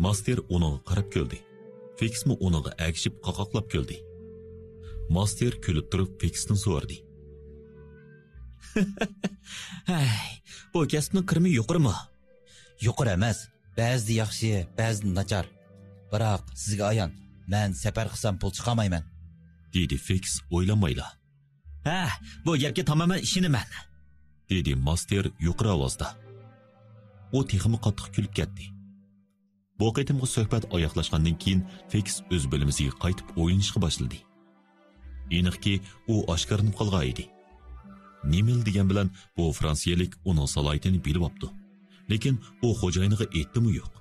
Master uning qarab kuldi. Feksmi uningga agishib qoqoqlab kuldi. Master kulib turib Feksdan so'radi. Hay, bu kasbning kirimi yuqorimi? Yuqori emas. Ba'zida yaxshi, ba'zida nachar. Biroq sizga ayon, men safar qilsam pul chiqamayman. dedi Feks o'ylamayla. Ha, bu gapga tamamen ishonaman. dedi Master yuqori ovozda. U texmi qattiq kulib ketdi. Bu qitimgi suhbat oyoqlashgandan keyin Feks o'z bilimisiga qaytib o'yinishga boshladi. Aniqki, u oshkorinib qolgan edi. Nimil degan bilan bu fransiyalik uning salohiyatini bilib olibdi. Lekin u xo'jayiniga aytdimi yo'q.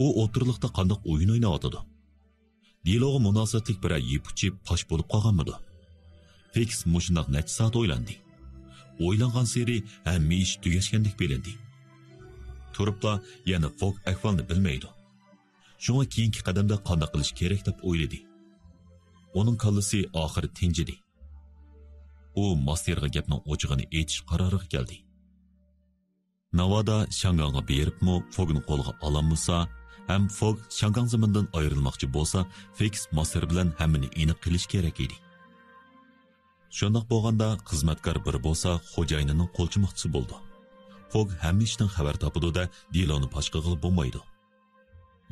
U o'tirliqda qandoq o'yin o'ynayotdi? Dialoga munosabatlik bir yipuchi posh bo'lib qolganmidi? Feks mushundoq necha soat o'ylandi. O'ylangan seri hamma ish tugashgandek bilindi. Turibla yana Fog ahvolni bilmaydi. Shunga keyingi qadamda qanday qilish kerak deb o'yladi. Uning kallasi oxiri tinchidi. U Masterga gapning o'chig'ini aytish qaroriga keldi. Navoda Shanganga beribmi Fogni qo'lga olamasa, ham Fog Shangang zamindan ayrilmoqchi bo'lsa, Feks Master bilan hammani aniq qilish kerak edi. Shundoq bo'lganda xizmatkor bir bo'lsa, xo'jayinining qo'lchimoqchisi bo'ldi. Fog hamma ishdan xabar topadi-da, Diloni boshqa qilib bo'lmaydi.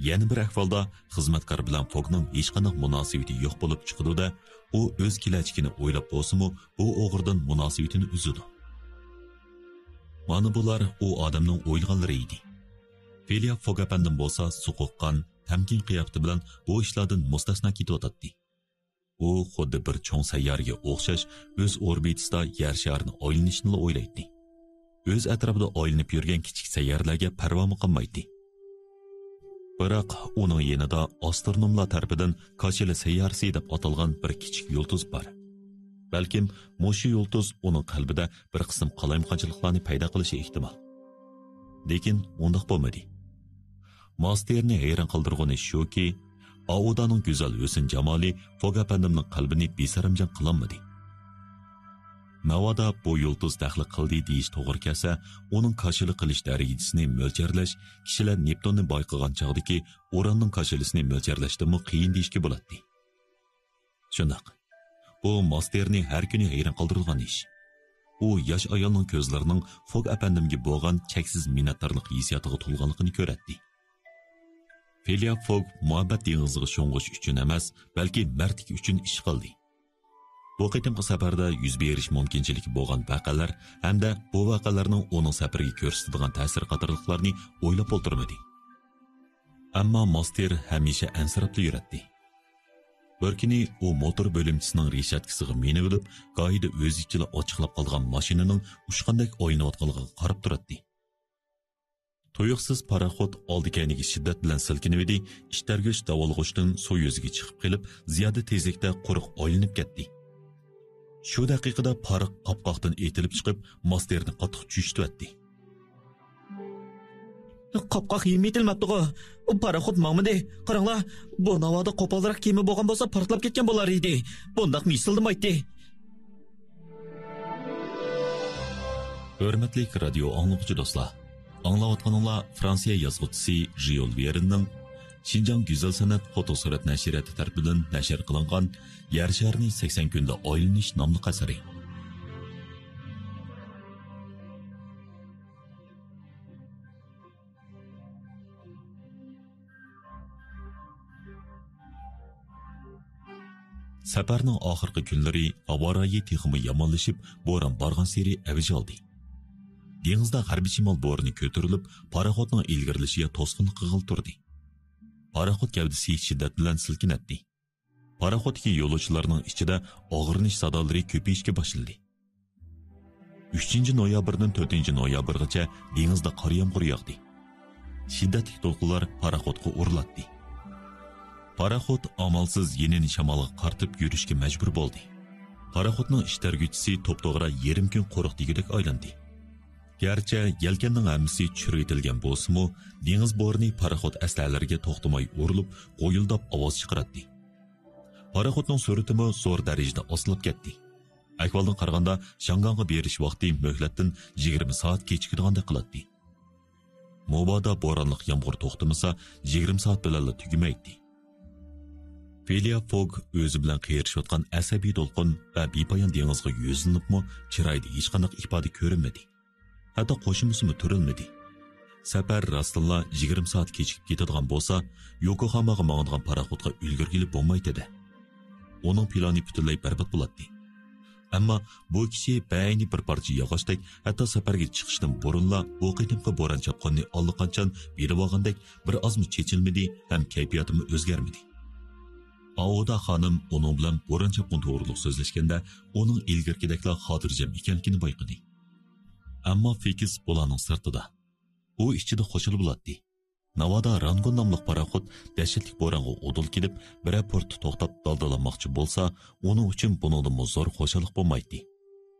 Yana bir ahvolda xizmatkor bilan Fogning hech qanday munosabati yo'q bo'lib chiqadi-da, u o'z kelajagini o'ylab bo'lsa-mu, bu o'g'irdan munosabatini uzadi. Mana bular u odamning o'ylaganlari edi. Felia Fog apandim bo'lsa, suquqqan, tamkin qiyofati bilan bu ishlardan mustasno ketayotdi. U xuddi bir cho'ng sayyorga o'xshash o'z orbitasida yer sharini aylanishni o'ylaydi. O'z atrofida aylanib yurgan kichik sayyorlarga parvo qilmaydi. Biroq uning yanida astronomlar tarafidan Kachela sayyorasi deb atalgan bir kichik yulduz bor. Balkim mushu yulduz uning qalbida bir qism qalayimqanchiliklarni paydo qilishi ehtimol. Lekin undoq bo'lmadi. Masterni hayron qoldirgani shuki, Audaning go'zal o'sin jamoli Fog apandimning qalbini besaramjon qilolmadi. Navoda bu yulduz daxli qildi deyish to'g'ri kelsa, uning kashili qilish darajasini mo'ljarlash kishilar Neptonni boyqagan chog'dagi Uranning kashilisini mo'ljarlashdimi qiyin deyishga bo'ladi. Shundoq. Bu Masterni har kuni hayron qoldirgan ish. U yosh ayolning ko'zlarining Fog apandimga bo'lgan cheksiz minnatdorlik hissiyotiga to'lganligini ko'radi. Felia Fog muhabbat dengiziga sho'ng'ish uchun emas, balki mardlik uchun ish qildi. Bu qitimqi safarda yuz berish mumkinchiligi bo'lgan voqealar hamda bu voqealarning uning safariga ko'rsatadigan ta'sir qatorliqlarni o'ylab o'tirmadi. Ammo Master hamisha ansirabli yuradi. Bir kuni u motor bo'limchisining reshatkasiga minib olib, qoida o'z ichida ochiqlab qolgan mashinaning ushqandek o'ynayotganligiga qarab turadi. Tuyuqsiz paraxod oldi kayniga shiddat bilan silkinib edi, ishtargich davolg'uchdan suv yuziga chiqib kelib, ziyoda tezlikda quruq aylanib ketdi. Shu daqiqada pariq qopqoqdan etilib chiqib, Masterni qattiq tushitdi. Qopqoq yemetilmabdi-ku. O paraxod mangmidi. Qaranglar, bu navoda qo'polroq kema bo'lgan bo'lsa portlab ketgan bo'lar edi. Bundaq misildimaydi. Hörmətli radio anlıqçı dostlar. Anlayotganlar Fransiya yazğıçısı Jules Verne'nin Şinjan Güzel Sanat Fotosurat Nəşriyyatı tərəfindən nəşr qılınğan Yer şəhərini 80 gündə aylanish nomli əsəri. Səfərinin axırqı günləri havo-rayi texmi yamanlaşıb, bo'ron barğan seri əvij aldı. Dengizdə g'arbiy shimol bo'roni ko'tarilib, paraxodning ilgarilashiga to'sqinlik qilib turdi. Paraxod gavdasi shiddat bilan silkinatdi. Paraxoddagi yo'lovchilarning ichida og'irnish sadolari ko'payishga boshladi. 3 noyabrdan 4 noyabrgacha dengizda qor yomg'iri yog'di. Shiddatli to'lqinlar paraxodga uriladi. Paraxod amalsiz yenini shamolga qartib yurishga majbur bo'ldi. Paraxodning ishtargüchisi to'p-to'g'ri yarim kun qo'riq degidek aylandi. Gerçi yelkenning hammasi chiritilgan bo'lsa-mu, dengiz bo'roni paraxod aslalariga to'xtamay urilib, qo'yildab ovoz chiqardi. Paraxodning suratimi zo'r darajada osilib ketdi. Ahvoldan qaraganda Shanganga berish vaqti muhlatdan 20 soat kechikirgandek qiladi. Mobodo bo'ronliq yomg'ir to'xtamasa, 20 soat bilan tugamaydi. Phileas Fogg o'zi bilan qiyirishayotgan asabiy to'lqin va bepoyon dengizga yuzlanibmi, chiroyida hech qanday ifoda ko'rinmadi. Hatto qo'shimisi turilmadi. Safar rostilla 20 soat kechikib ketadigan bo'lsa, Yokohamaga mangadigan paraxodga ulgurgilib bo'lmaydi. Uning plani butunlay barbod bo'ladi. Ammo bu kishi bayni bir parcha yog'ochdek, hatto safarga chiqishdan burunla bu qitimqi bo'ron chapqonni allaqanchon berib olgandek bir ozmi chechilmadi, ham kayfiyatimi o'zgarmadi. Aoda xonim uning bilan bo'ron chapqon to'g'riliq so'zlashganda, uning ilgirkideklar xotirjam ekanligini bayqadi. Ammo Fekis bularning sirtida. U ichida qo'shilib bo'ladi. Navoda Rangon nomli paraxod dahshatli bo'ronga o'dil kelib, bir portda to'xtab daldalanmoqchi bo'lsa, uning uchun buningdan zo'r xo'shalik bo'lmaydi.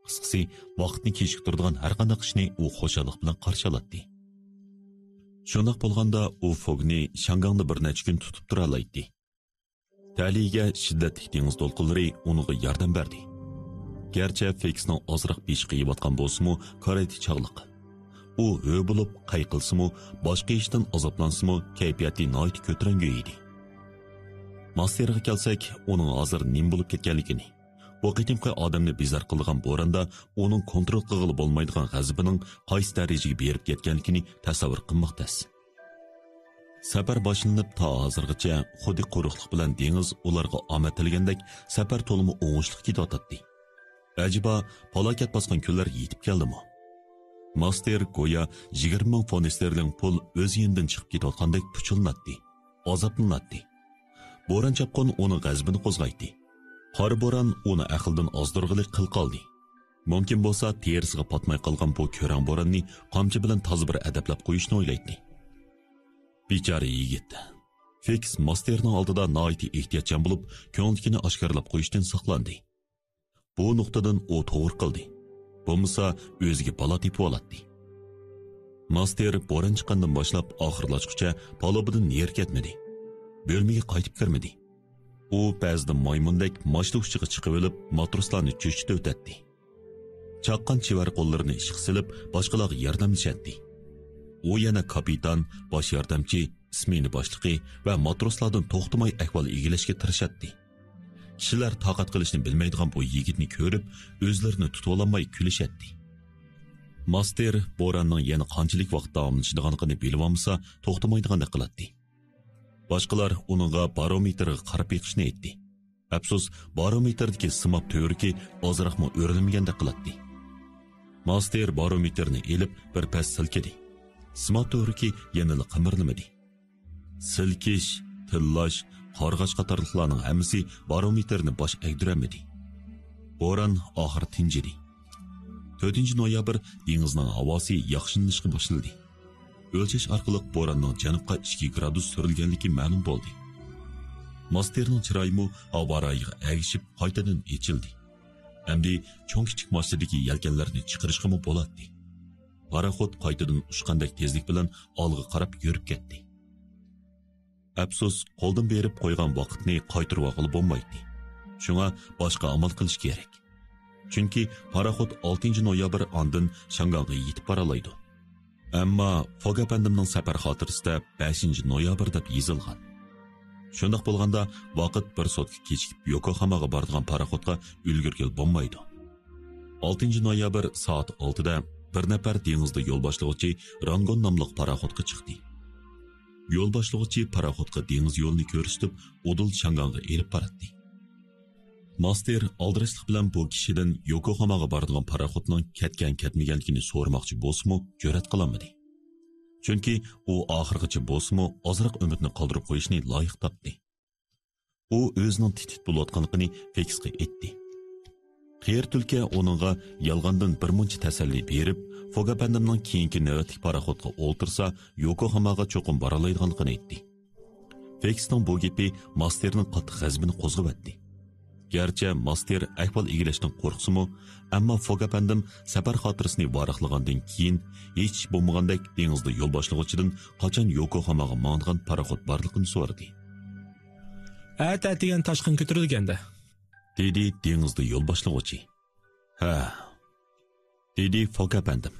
Qisqasi, vaqtni kechiktiradigan har qanday ishni u xo'shalik bilan qarshi oladi. Shundoq bo'lganda u Fogni Shangangda bir necha kun tutib tura oladi. Taliga shiddatli dengiz to'lqinlari unga yordam berdi. Gerçi Fekisning ozroq besh qiyayotgan bo'lsa-mu, qaraydi chog'liq. U bo'lib qayqilsa-mu, boshqa ishdan azoblansa-mu, kayfiyati noyit ko'tarangi edi. Masterga kelsak, uning hozir nim bo'lib ketganligini, bu qitimqi odamni bezar qilgan bo'ronda uning kontrol qilib bo'lmaydigan g'azabining qaysi darajaga berib ketganligini tasavvur qilmoqdas. Safar boshlanib ta hozirgacha xuddi quruqlik bilan dengiz ularga omad tilgandek safar to'limi o'ngishli ketayotdi. Acaba falokat bosgan kunlar yetib keldimi? Master go'yo 20 ming fond sterling pul o'z yenidan chiqib ketayotgandek puchilnatdi, azoblanatdi. Bo'ron chapqon uni g'azbini qo'zg'aydi. Qor bo'ron uni aqldan ozdirg'ilik qil qoldi. Mumkin bo'lsa, terisiga patmay qolgan bu ko'ran bo'ronni qamchi bilan toza bir adablab qo'yishni o'ylaydi. Bichora yigit. Feks Masterning oldida noiti ehtiyotchan bo'lib, ko'nglikini oshkorlab qo'yishdan saqlandi. Bu nuqtadan u to'g'ri qildi. Bo'lmasa o'ziga balo tepib oladi. Master bo'ron chiqqandan boshlab oxirlashguncha palobidan yer ketmadi. Bölmege qaytib kirmadi. U ba'zida maymundek mashina uchiga chiqib olib, matroslarni cho'chitib o'tadi. Chaqqan chivar qo'llarini ishga silib, boshqalarga yordamlashatdi. U yana kapitan, bosh yordamchi, ismini boshlig'i va matroslardan to'xtamay ahvol egilashga tirishadi. Kishilar taqat qilishni bilmaydigan bu yigitni ko'rib, o'zlarini tutib olmay kulishadi. Master bo'ronning yana qanchalik vaqt davomlashadiganligini bilib olmasa, to'xtamaydigandek qiladi. Boshqalar uningga barometrga qarab yiqishni aytdi. Afsus, barometrdagi simab to'riki ozroqmi o'rilmagandek qiladi. Master barometrni elib bir pas silkidi. Simab to'riki yana qimirlamadi. Silkish, tillash, qarg'ash qatorliqlarning hammasi barometrni bosh egdiramadi. Bo'ron oxir tinjidi. 4 noyabr dengizning havosi yaxshilanishga boshladi. o'lchash orqali bo'ronning janubga 2 gradus surilganligi ma'lum bo'ldi. Masterning chiroyimi havorayiga agishib qaytadan echildi. Endi cho'ng kichik massadagi yelkanlarni chiqarishga bo'ladi. Paraxod qaytadan ushqandek tezlik bilan olg'a qarab yurib ketdi. Afsus, qo'ldan berib qo'ygan vaqtni qaytarib olib bo'lmaydi. Shunga boshqa amal qilish kerak. Chunki paraxod 6 noyabr ondan Shanganga yetib boralaydi. Ammo Fog apandimning safar xotirasida 5 noyabr deb yozilgan. Shundoq bo'lganda vaqt bir sotka kechikib Yokohamaga boradigan paraxodga ulgurgil bo'lmaydi. 6 noyabr soat 6 da bir nafar dengizda yo'l boshlovchi Rangon nomli paraxodga chiqdi. Yo'l boshlovchi paraxodga dengiz yo'lini ko'rsatib, Udul Shanganga elib boradi. Master aldirashlik bilan bu kishidan Yokohamaga boradigan paraxodning ketgan-ketmaganligini so'ramoqchi bo'lsa-mu, jur'at qilolmadi. Chunki u oxirgacha bo'lsa-mu, ozroq umidni qoldirib qo'yishni loyiq topdi. U o'zining titit bo'layotganligini Feksga aytdi. Qiyir tulka onunğa yalğandan bir muncha tasalli berib, Fog apandimning keyingi navbatlik paraxodga o'ltirsa, Yokohamaga cho'qim boralaydiganligini aytdi. Feksning bu gapi Masterning qattiq g'azabini qo'zg'atdi. Gerçi Master ahvol egilishdan qo'rqsa-mu, ammo Fog apandim safar xotirasini varaqlagandan keyin hech bo'lmagandek dengizda yo'l boshlovchidan qachon Yokohamaga mang'an paraxod borligini so'radi. Degan toshqin ko'tarilganda, dedi dengizda yo'l boshlovchi. Ha, dedi Fog apandim.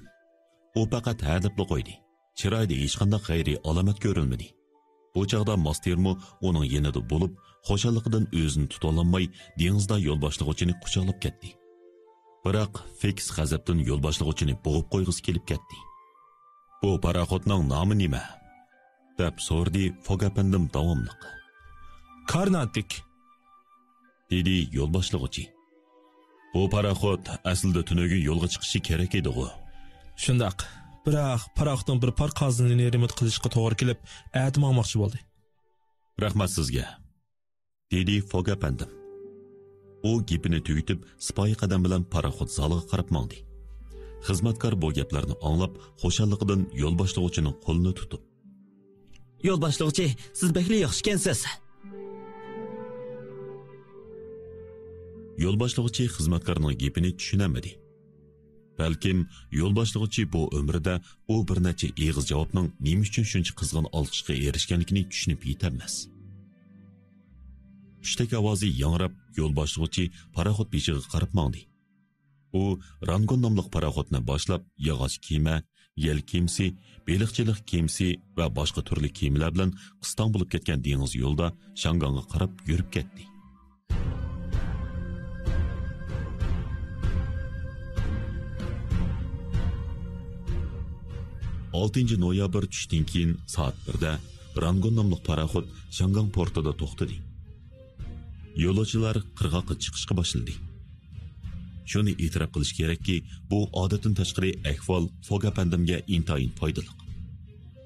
U faqat ha deb qo'ydi. Chiroyda hech qanday g'ayriy alomat ko'rilmadi. Bu chaqda Mastermi uning yanida bo'lib, xo'shalligidan o'zini tuta olmay, dengizda yo'l boshlovchini quchoqlab ketdi. Biroq Feks g'azabdan yo'l boshlovchini bo'g'ib qo'yg'isi kelib ketdi. Bu paraxodning nomi nima? deb so'rdi Fog apandim davomliq. Karnatik, dedi yo'l boshlovchi. Bu paraxod aslida tunugun yo'lga chiqishi kerak edi-ku. shundoq. Biroq paraxodning bir parqozini remont qilishga to'g'ri kelib, aytmoqchi bo'ldi. Rahmat sizga, dedi Fog apandim. U gapini tugitib, sipoyi qadam bilan paraxod zaliga qarab mangdi. Xizmatkor bu gaplarni anglab, xo'shalligidan yo'l boshlovchining qo'lini tutib, Yo'l boshlovchi, siz bekli yaxshi ekansiz. yo'l boshlovchi xizmatkorning gapini tushunamadi. Balkim yo'l boshlovchi bu umrida u bir necha eg'iz javobning nima uchun shuncha qizg'in olqishga erishganligini tushunib yetolmas. Pushtak ovozi yangrab, yo'l boshlovchi paraxod beshiga qarab mangdi. U Rangon nomli paraxodni boshlab, yog'och kema, yel kemasi, beliqchilik kemasi va boshqa turli kemalar bilan qiston bo'lib ketgan dengiz yo'lda Shanganga qarab yurib ketdi. 6 noyabr tushdan keyin soat 1 da Rangon nomli paraxod Shangang portida to'xtadi. Yo'lovchilar qirg'oqqa chiqishga boshladi. Shuni e'tirof qilish kerakki, bu odatdan tashqari ahvol Fog apandimga intayin foydali.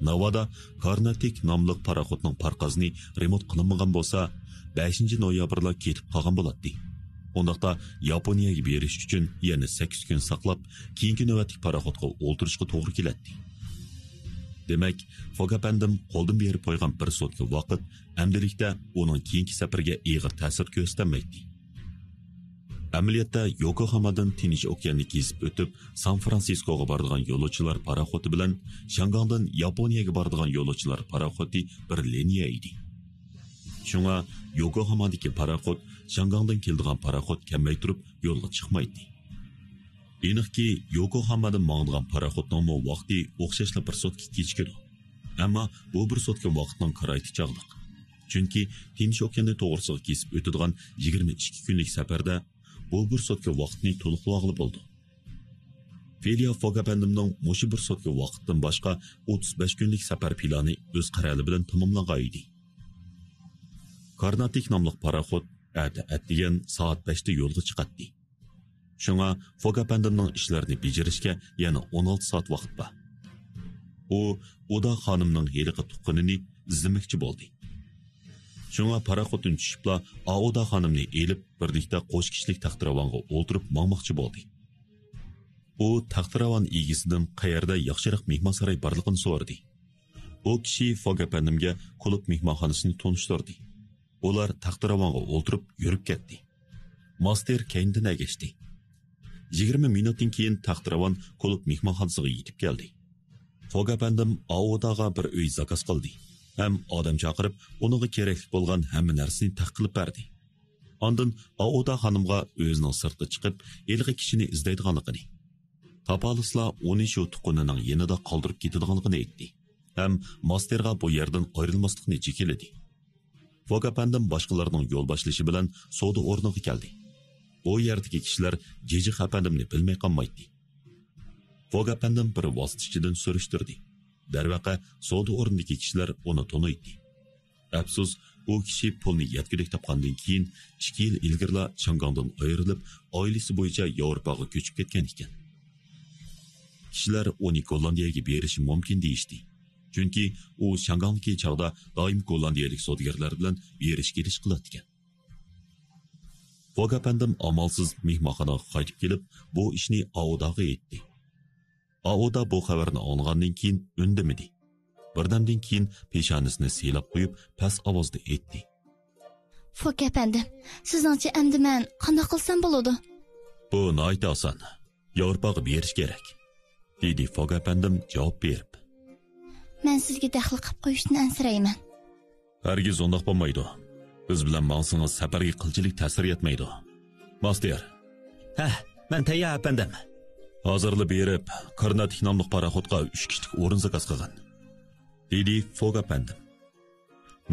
Navoda Karnatik nomli paraxodning parqozini remont qilinmagan bo'lsa, 5 noyabrda ketib qolgan bo'ladi. Ondaqda Yaponiyaga berish uchun yana 8 kun saqlab, keyingi navbatlik paraxodga o'ltirishga to'g'ri keladi. Demak, Fog apandim qo'ldan berib qo'ygan bir sotka vaqt amdilikda uning keyingi safariga og'ir ta'sir ko'rsatmaydi. Amaliyotda Yokohamadan Tinch okeanni kesib o'tib, San Fransiskoga boradigan yo'lovchilar paraxodi bilan Shangangdan Yaponiyaga boradigan yo'lovchilar paraxodi bir liniya edi. Shunga Yokohamadagi paraxod Shangangdan keladigan paraxod kammay turib yo'lga chiqmaydi. Aniqki, Yokohamadan mang'digan paraxodning vaqti o'xshashla bir sotka kechikadi. Ammo bu bir sotka vaqtning qarayti chog'liq. Chunki Tinch okeanni to'g'risiga kesib o'tadigan 22 kunlik safarda bu bir sotka vaqtni to'liqlag'ili bo'ldi. Felia Fog apandimning mushu bir sotka vaqtdan boshqa 35 kunlik safar plani o'z qarori bilan tamomlangan edi. Karnatik nomli paraxod atdigan soat 5 da yo'lga chiqadi. Shunga Fog apandimning ishlarini bajarishga yana 16 soat vaqt bor. U Oda xonimning heliqi tuqqanini izlamoqchi bo'ldi. Shunga paraxoddan tushibla Oda xonimni elib birlikda qo'sh kishilik taxtiravonga o'ltirib mangmoqchi bo'ldi. U taxtiravon egisidan qayerda yaxshiroq mehmonsaroy borligini so'radi. O kishi Fog apandimga klub mehmonxonasini tanishtirdi. Ular taxtiravonga o'ltirib yurib ketdi. Master kendidan agashdi. 20 minutdan keyin taxtiravon klub mehmonxonasiga yetib keldi. Fog apandim Aodaga bir uy zakaz qildi. Ham odam chaqirib, uninga kerakli bo'lgan hamma narsani taqilib berdi. Ondan Aoda xonimga o'zining sirtga chiqib, ilg'i kishini izlaydiganligini, tapalislar uni shu tuqunining yanida qoldirib ketadiganligini aytdi. Ham masterga bu yerdan ayrilmaslikni chekiladi. Fog apandim boshqalarning yo'l boshlashi bilan savdo o'rniga keldi. O yerdagi kishilar Jejiq apandimni bilmay qolmaydi. Fog apandim bir vositachidan surishtirdi. Darvaqa savdo o'rnidagi kishilar uni taniydi. Afsus, u kishi pulni yetkidek topgandan keyin 2 yil ilgirla Changangdan ayrilib, oilasi bo'yicha Yevropaga ko'chib ketgan ekan. Kishilar uni Gollandiyaga berishi mumkin deyishdi. Chunki u Changangdagi chog'da doim gollandiyalik savdogarlar bilan berish-kelish qiladi ekan. Fog apandim amalsiz mehmonxonaga qaytib kelib, bu ishni Aodaga aytdi. Aoda bu xabarni olgandan keyin undamadi. Birdamdan keyin peshonasini siylab qo'yib, past ovozda aytdi. Fog apandim, sizningcha endi men qanday qilsam bo'ladi? Bu nihoyat oson. Yevropaga berish kerak, dedi Fog apandim javob berib. Men sizga daxl qilib qo'yishdan ansirayman. Hargiz undoq bo'lmaydi. Biz bilan mansingiz safarga qilchilik ta'sir etmaydi. Master. Men tayyor apandim. Hozirli berib, Karnatik nomli paraxodga 3 kishilik o'rin zakaz qilgan, dedi Fog apandim.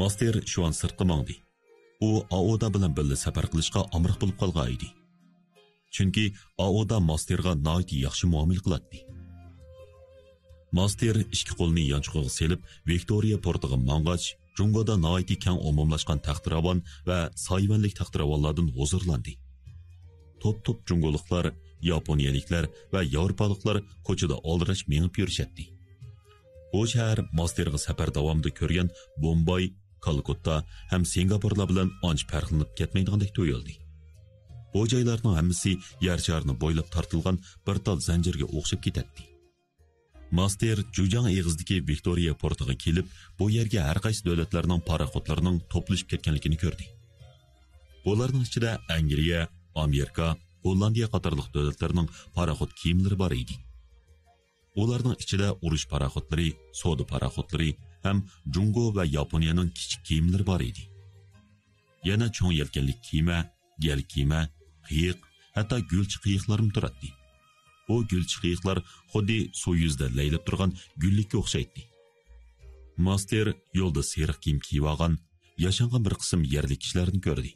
Master shu an sirtqa mangdi. U Aoda bilan birga safar qilishga amriq bo'lib qolgan edi. Chunki Aoda Masterga nihoyat yaxshi muomala qiladi. Master ikki qo'lini yanchiqqa selib, Victoria portiga mang'ach, Jungoda nihoyat keng umumlashgan taxtiravon va sayvanlik taxtiravonlardan huzurlandi. Top jungoliklar, Yaponiyaliklar va Yevropaliklar ko'chada olrash mengib yurishadi. Bu shahar Masterga safar davomida ko'rgan Bombay, Kalkutta ham Singapurlar bilan ancha farqlanib ketmaydigandek tuyuldi. Bu joylarning hammasi yer sharini bo'ylab tortilgan bir tal zanjirga o'xshab ketadi. Master Jujang eg'izdagi Victoria portiga kelib, bu yerga har qaysi davlatlarning paraxodlarining to'plashib ketganligini ko'rdi. Bularning ichida Angliya, Amerika, Gollandiya qatorliq davlatlarning paraxod kiyimlari bor edi. Ularning ichida urush paraxodlari, savdo paraxodlari ham Jungo va Yaponiyaning kichik kiyimlari bor edi. Yana cho'ng yelkanlik kiyima, gel kiyima, qiyiq, hatto gulchi qiyiqlar ham turadi. Bu gulchi qiyiqlar xuddi suv yuzida laylab turgan gullikka o'xshaydi. Master yo'lda seriq kiyim kiyib olgan, yashangan bir qism yerlik kishilarni ko'rdi.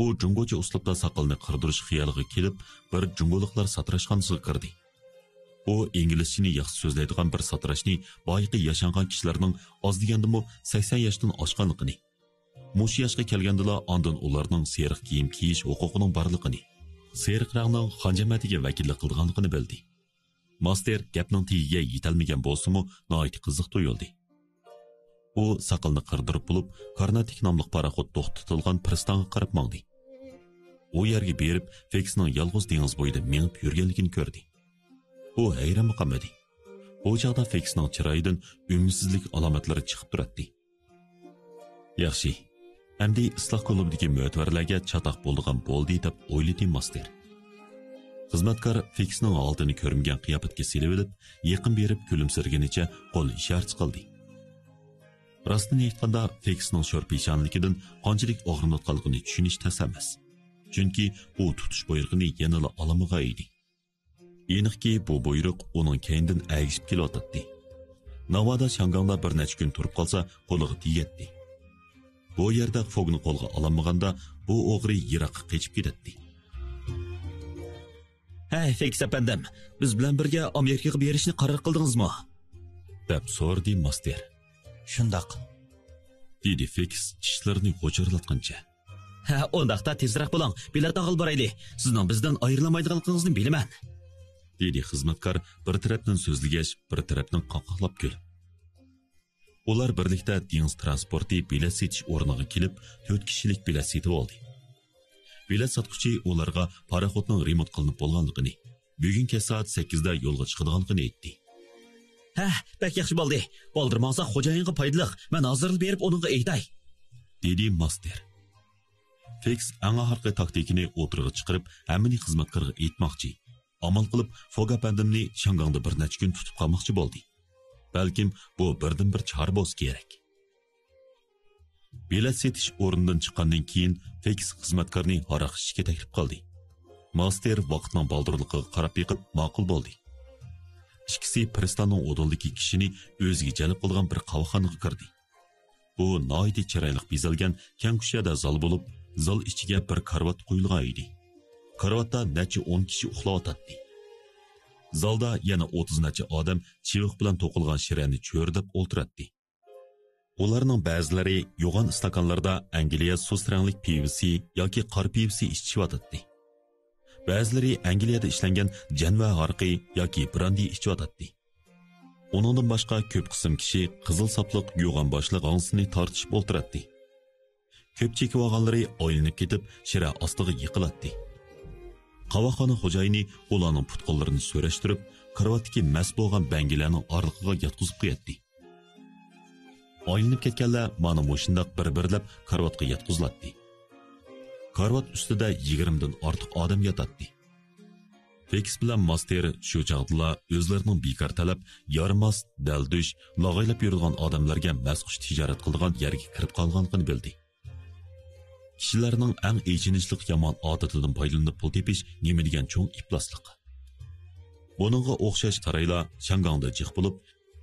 U jungocha uslubda soqolni qirdirish xiyoliga kelib, bir jungoliklar satrashxonasiga kirdi. U inglizchani yaxshi so'zlaydigan bir satrashni boyiqi yashangan kishilarning oz degandimi 80 yoshdan oshganligini, mush yoshga kelgandila ondan ularning seriq kiyim kiyish huquqining borligini, seriqraqning xonjamatiga vakillik qilganligini bildi. Master gapning tagiga yetolmagan bo'lsa-mu, nihoyat qiziq tuyuldi. U soqolni qirdirib bo'lib, Karnatik nomli paraxod to'xtatilgan pristonga qarab mangdi. U yerga berib, Feksning yolg'iz dengiz bo'yida mengib yurganligini ko'rdi. U hayron qolmadi. Bu chaqda Feksning chiroyidan umidsizlik alomatlari chiqib turadi. Yaxshi, endi isloh klubidagi mo'tvarlarga chatoq bo'lgan bo'ldi deb o'yladi Master. Xizmatkor Feksning oldini ko'rmagan qiyofatga silib olib, yaqin berib kulimsirganicha qo'l ishorat qildi. Rostini aytganda, Feksning sho'rpeshonligidan qanchalik og'rinayotganligini tushunish tas emas. Chunki u tutish buyrug'ini yanada olamagan edi. Aniqki, bu buyruq uning keyindan agishib kelayotdi. Navoda Shangangda bir necha kun turib qolsa, qo'liga tegadi. Bu yerda Fogni qo'lga olamaganda, bu o'g'ri yiroqqa qochib ketadi. Hey, Feks apandim, biz bilan birga Amerikaga berishni qaror qildingizmi? deb so'radi Master. Shundoq, dedi Feks tishlarini g'o'chirlatgancha. Undaqda tezroq bo'ling, bilet olib boraylik. Sizning bizdan ayrilmaydiganligingizni bilaman, dedi xizmatkor bir tarafdan so'zligach, bir tarafdan qoqoqlab kulib. Ular birlikda dengiz transporti bilet setish o'rniga kelib, 4 kishilik bilet setib oldi. Bilet sotuvchi ularga paraxodning remont qilinib bo'lganligini, bugun soat 8 da yo'lga chiqadiganligini aytdi. Ha, bak yaxshi bo'ldi. Oldirmasa xo'jayinga foydaliq. Men hozirlik berib uningga aytay. dedi Master. Fix eng oxirgi taktikini o'tirg'i chiqarib, hammani xizmatkorga aytmoqchi. Amal qilib, Fog apandimni Shangangda bir necha kun tutib qolmoqchi bo'ldi. Balkim bu birdan bir chora bo'lsa kerak. Bilet setish o'rnidan chiqqandan keyin Fix xizmatkorni aroq ichishga taklif qildi. Master vaqtning baldirligiga qarab yiqib ma'qul bo'ldi. İkisi Pristanning o'dildagi kishini o'ziga jalb qilgan bir qahvaxonaga kirdi. Bu noyati chiroyli bezalgan keng kushada zal bo'lib, zal ichiga bir karvat qo'yilgan edi. Karvatda necha 10 kishi uxlayotdi. Zalda yana 30 necha odam chiviq bilan to'qilgan shiranni cho'rdib o'tiradi. Ularning ba'zilari yo'g'on istakanlarda Angliya sus ranglik pivisi yoki qor pivisi ichishayotdi. Ba'zilari Angliyada ishlangan janva harqi yoki brandi ichishayotdi. Onundan boshqa ko'p qism kishi qizil sapliq yo'g'on boshliq g'ansini tortishib o'tiradi. Ko'pchilik olganlari oylinib ketib, shira ostiga yiqiladi. Qavaxona xo'jayini ularning putqonlarini so'rashtirib, karvatdagi mas bo'lgan bangilarning orliqiga yotqizib qo'yadi. Oylinib ketganlar mana mushundaq bir-birlab karvatga yotqiziladi. Karvat ustida 20 dan ortiq odam yotadi. Fix bilan Master shu chaqdala o'zlarining bekor talab, yarmas, daldush, lag'aylab yurgan odamlarga masqush tijorat qiladigan yerga kirib qolganligini bildi. Kishilarning eng echinishlik yomon odatidan foydalanib pul tepish nima degan cho'ng ifloslik. Buningga o'xshash taraylar Shangangda jiq bo'lib,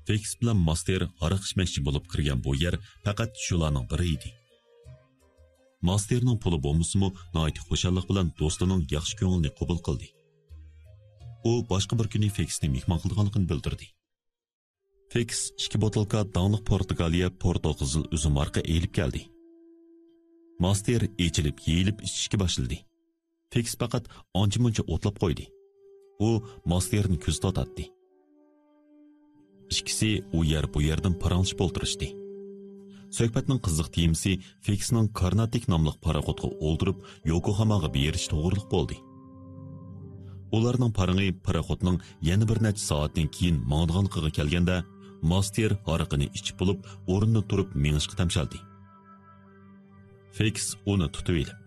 Fix bilan Master aroq ichmoqchi bo'lib kirgan bu yer faqat shularning biri edi. Masterning puli bo'lmasa-mu, noyat xo'shallik bilan do'stining yaxshi ko'nglini qabul qildi. U boshqa bir kuni Fixni mehmon qilganligini bildirdi. Fix 2 botilka danglik Portugaliya Porto qizil uzum marqa elib keldi. Master echilib, yeyilib ichishga boshladi. Fix faqat ancha-muncha o'tlab qo'ydi. U Masterni ko'z totadi. İkisi u yer bu yerdan paranglashib o'ltirishdi. Suhbatning qiziq temisi Fixning Karnatik nomli paraxotga o'ldirib, Yokohamaga berish to'g'riliq bo'ldi. Ularning parangi paraxotning yana bir necha soatdan keyin mang'dg'anqiga kelganda, Master haraqini ichib bo'lib, o'rnidan turib mengishga tamshaldi. Fix uni tutib elib.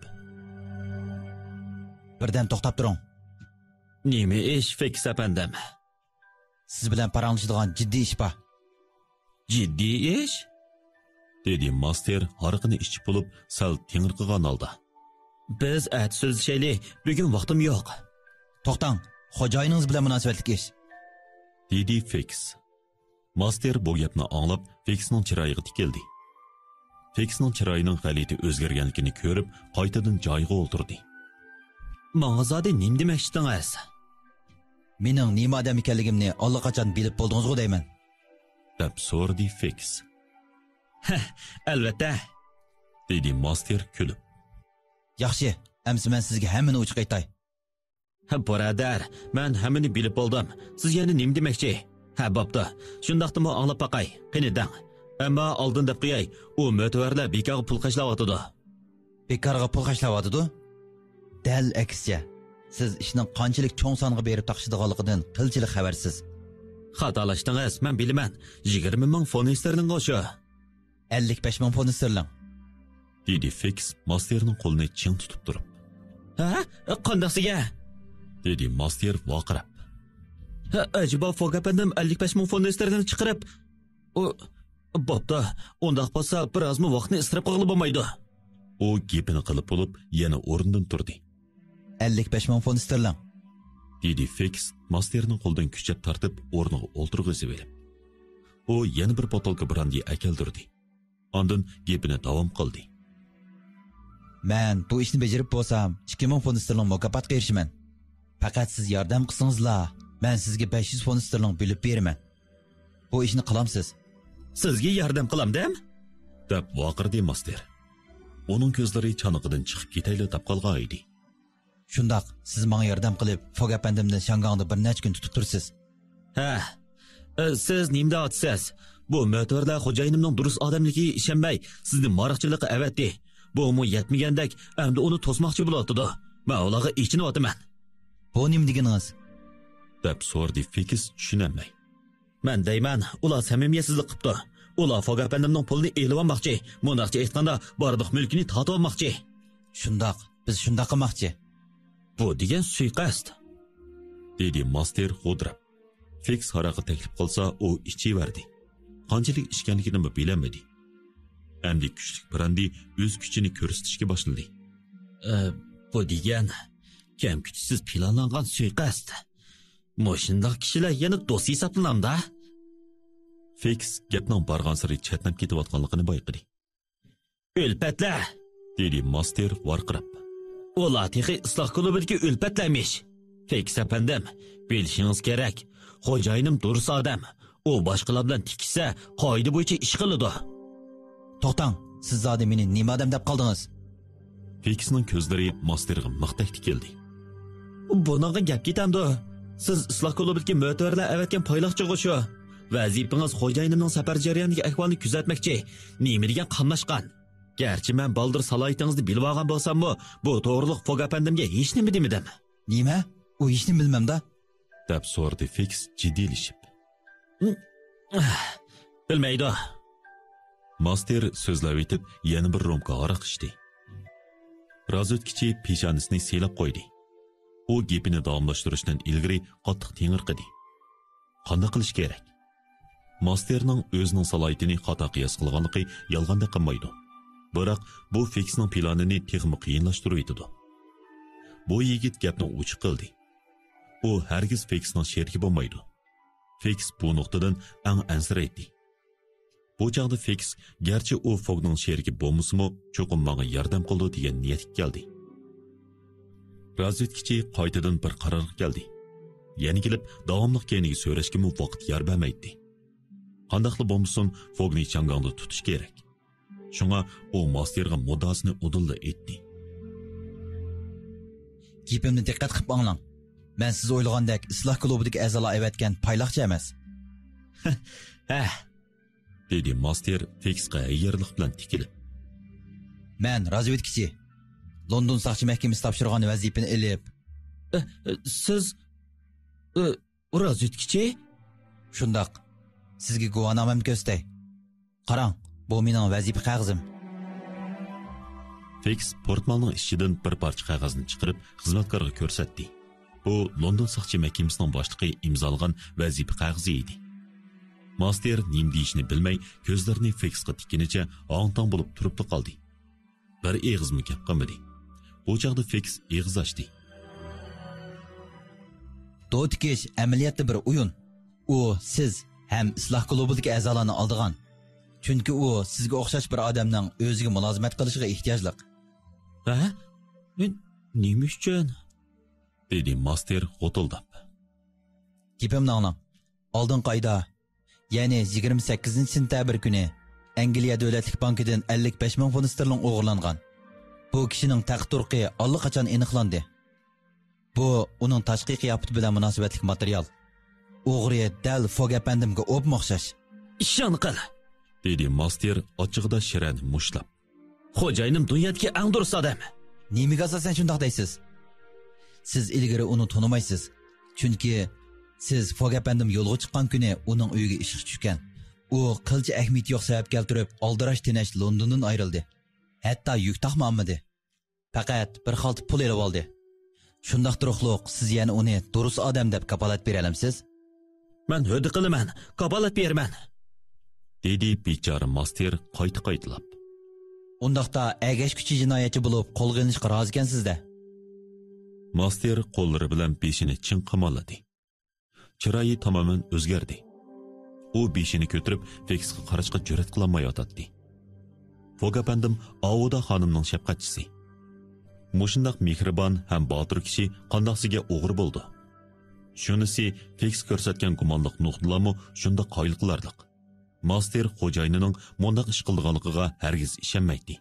Birdan to'xtab turing. Nima ish Fix apandim? Siz bilan paranglashadigan jiddiy ish bor. Jiddiy ish? Dedi Master haraqini ichib bo'lib, sal tingirqigan holda. Biz so'zlashaylik, bugun vaqtim yo'q. To'xtang, xo'jayiningiz bilan munosabatli ish. Dedi Fix. Master bu gapni anglab, Fixning chiroyiga tikildi. Fixning chiroyining g'alati o'zgarganligini ko'rib, qaytadan joyiga o'ltirdi. Menga zodi nim demoqchidingiz? Mening nima odam ekanligimni allaqachon bilib bo'ldingiz-ku deyman. Deb so'radi Fix. Albatta, dedi Master kulib. Yaxshi, amsi men sizga hammani ochiq aytay. Birodar, men hammani bilib bo'ldim. Siz yana nim demoqchi? Ha, bo'pti. Shundaqdimi anglab boqay. Qani dang. Ammo oldin deb qo'yay, u mo'tavarlar bekorga pul qashlayotdi. Bekorga pul qashlayotdi? Dal aksiya. Siz ishning qanchalik cho'ng songa berib taqishadiganligidan qilchilik xabarsiz. Xatolashdingiz, men bilaman. 20 ming fond sterling o'sha. 55 ming fond sterling. Dedi Fix Masterning qo'lini ching tutib turib. Ha? Qandaqsiga? Dedi Master vaqirab. Acaba Fog apandim 55 ming fond sterling chiqarib, bo'pti, undaq bo'lsa birozmi vaqtni istirib qilib bo'lmaydi. U gapini qilib bo'lib, yana o'rnidan turdi. 55 ming fond sterling. Dedi Fix Masterning qo'ldan kuchab tortib o'rniga o'ltirg'izib olib. U yana bir botolka brandi akeldirdi. Ondan gapini davom qildi. Men bu ishni bajarib bo'lsam, 2 ming fond sterling mukofotga erishaman. Faqat siz yordam qilsangizlar, men sizga 500 fond sterling bilib beraman. Bu ishni qilamsiz. Sizga yordam qilamdim? Deb vaqirdi Master. Uning ko'zlari chanoqidan chiqib ketayli deb qolgan edi. Shundaq, siz menga yordam qilib, Fog apandimni Shangangda bir necha kun tutib tursiz. Ha. Siz nimda otsiz? Bu mo'tavarlar xo'jayinimning durust odamligiga ishonmay, sizni mariqchilikqa avatdi. Bu mu yetmagandek, endi uni to'smoqchi bo'layotdi. Men ularga ichinyapman. Bu nima deganingiz? Deb so'rdi Fix tushunmay. Men deyman, ular samimiyatsizlik qilibdi. Ular Fog apandimning pulini elib olmoqchi. Munaqcha aytganda, barliq mulkini tortib olmoqchi. Shundoq, biz shundoq qilmoqchi. Bu degan suiqasd. dedi Master g'o'drab. Fix haraqi taklif qilsa, u ichiverdi. Qanchalik ichganligini bilmadi. Endi kuchli Brandi o'z kuchini ko'rsatishga boshladi. Bu degan kam kuchsiz planlangan suiqasd. Moshindaq kishilar yana do'st hisoblanamda. Fix gapning bargan sari chatnab ketayotganligini bayqadi. O'lpatlar, dedi Master varqirab. ular texi isloh klubidagi o'lpatlarmish. Fix apandim, bilishingiz kerak. Xo'jayinim durust odam. U boshqalar bilan tikishsa, qoida bo'yicha ish qiladi. To'xtang, siz zodi meni nima odam deb qoldingiz? Fixning ko'zlari Masterga maqtak tikildi. Buningga gap ketamdi. Siz isloh klubidagi mo'tavarlar avatgan payloqchig'i shu. Vazifangiz xo'jayinimning safar jarayonidagi ahvolni kuzatmoqchi. Nima degan qamlashgan? Garchi men baldir salohiyatingizni bilib olgan bo'lsam-mu, bu to'g'riliq Fog apandimga hech nima demadim. Nima? U hech nima bilmamda. deb so'radi Fix jiddiylashib. Bilmaydi. Master so'zlab etib, yana bir romka aroq ichdi. Razotkichi peshonisini selab qo'ydi. U gapini davomlashtirishdan ilgari qattiq tengirqidi. Qanday qilish kerak? Masterning o'zining salohiyatini xato qiyos qilganligi yolg'onda qilmaydi. Biroq bu Fixning planini texmi qiyinlashtirib etadi. Bu yigit gapni ochiq qildi. U hargiz Fixning sherigi bo'lmaydi. Fix bu nuqtadan eng ansiraydi. Bu chaqda Fix garchi u Fogning sherigi bo'lmasa-mu, cho'qim menga yordam qildi degan niyatga keldi. Razvedkichi qaytadan bir qarorga keldi. Yana kelib davomli keyingi so'rashga mu vaqt yor bermaydi. Qandaqli bo'lmasin, Fogni changangda tutish kerak. Shunga u Masterga mudosini udildi etdi. Gapimni diqqat qilib anglang. Men siz o'ylagandek isloh klubidagi a'zolar avatgan payloqchi emas. dedi Master Fixga ayyorlik bilan tikilib. Men razvedkichi. London soqchi mahkamasi topshirgan vazifani elib. Siz razvedkichi? Shundoq. Sizga guvohnomam ko'rsatay. Qarang, bu mening vazifa qog'ozim. Fix portmalning ichidan bir parcha qog'ozni chiqarib xizmatkorga ko'rsatdi. Bu London soqchi mahkamasining boshlig'i imzolagan vazifa qog'ozi edi. Master nim deyishni bilmay, ko'zlarini Fixga tikkinicha ong-tong bo'lib turib qoldi. Bir eg'izmi gap qilmadi. Bu chaqda Fix eg'iz ochdi. Do'tikish amaliyotda bir o'yin. U siz ham isloh klubidagi a'zolarni oldigan. Chunki u sizga o'xshash bir odamning o'ziga mulozimat qilishiga ehtiyojli. Nima uchun? dedi Master g'o'tildab. Gapimni anglang. Oldin qoida, ya'ni 28-sentabr kuni Angliya davlatlik bankidan 55 ming funt sterling o'g'irlangan. Bu kishining taqdirqi allaqachon aniqlandi. Bu uning tashqi qiyofati bilan munosabatli material. O'g'ri dal Fog apandimga o'xshash. Ishon qil, dedi Master ochiqda shirin mushlab. Xo'jayinim dunyodagi eng durust odam. Nimaga asosan shunday deysiz? Siz ilgari uni tonimaysiz. Chunki siz Fog apandim yo'lga chiqqan kuni uning uyiga ishq tushgan. U qilcha ahmiyat yo'q sabab keltirib, aldirash tinash Londondan ayrildi. Hatto yuk taqmamadi. Faqat bir xalta pul elib oldi. Shundaq turuqliq, siz yana uni durust odam deb kapolat bera olamsiz? Men huddi qilaman, kapolat berman. dedi bechora Master qayta-qaytlab. Undaqda agash kuchi jinoyatchi bo'lib qo'lga olinishga rozi ekansizda. Master qo'llari bilan beshini chin qamolladi. Chiroyi tamoman o'zgardi. U beshini ko'tarib Fixga qarashga jur'at qilmay yotadi. Fog apandim Avoda xonimning shafqatchisi. Mushundaq mehribon ham botir kishi qandoqsiga o'g'ri bo'ldi. Shunisi Fix ko'rsatgan gumonliq nuqtalarmi shunda qoyil qilardiq. Master xo'jayinining mundaq ish qilganligiga hargiz ishonmaydi.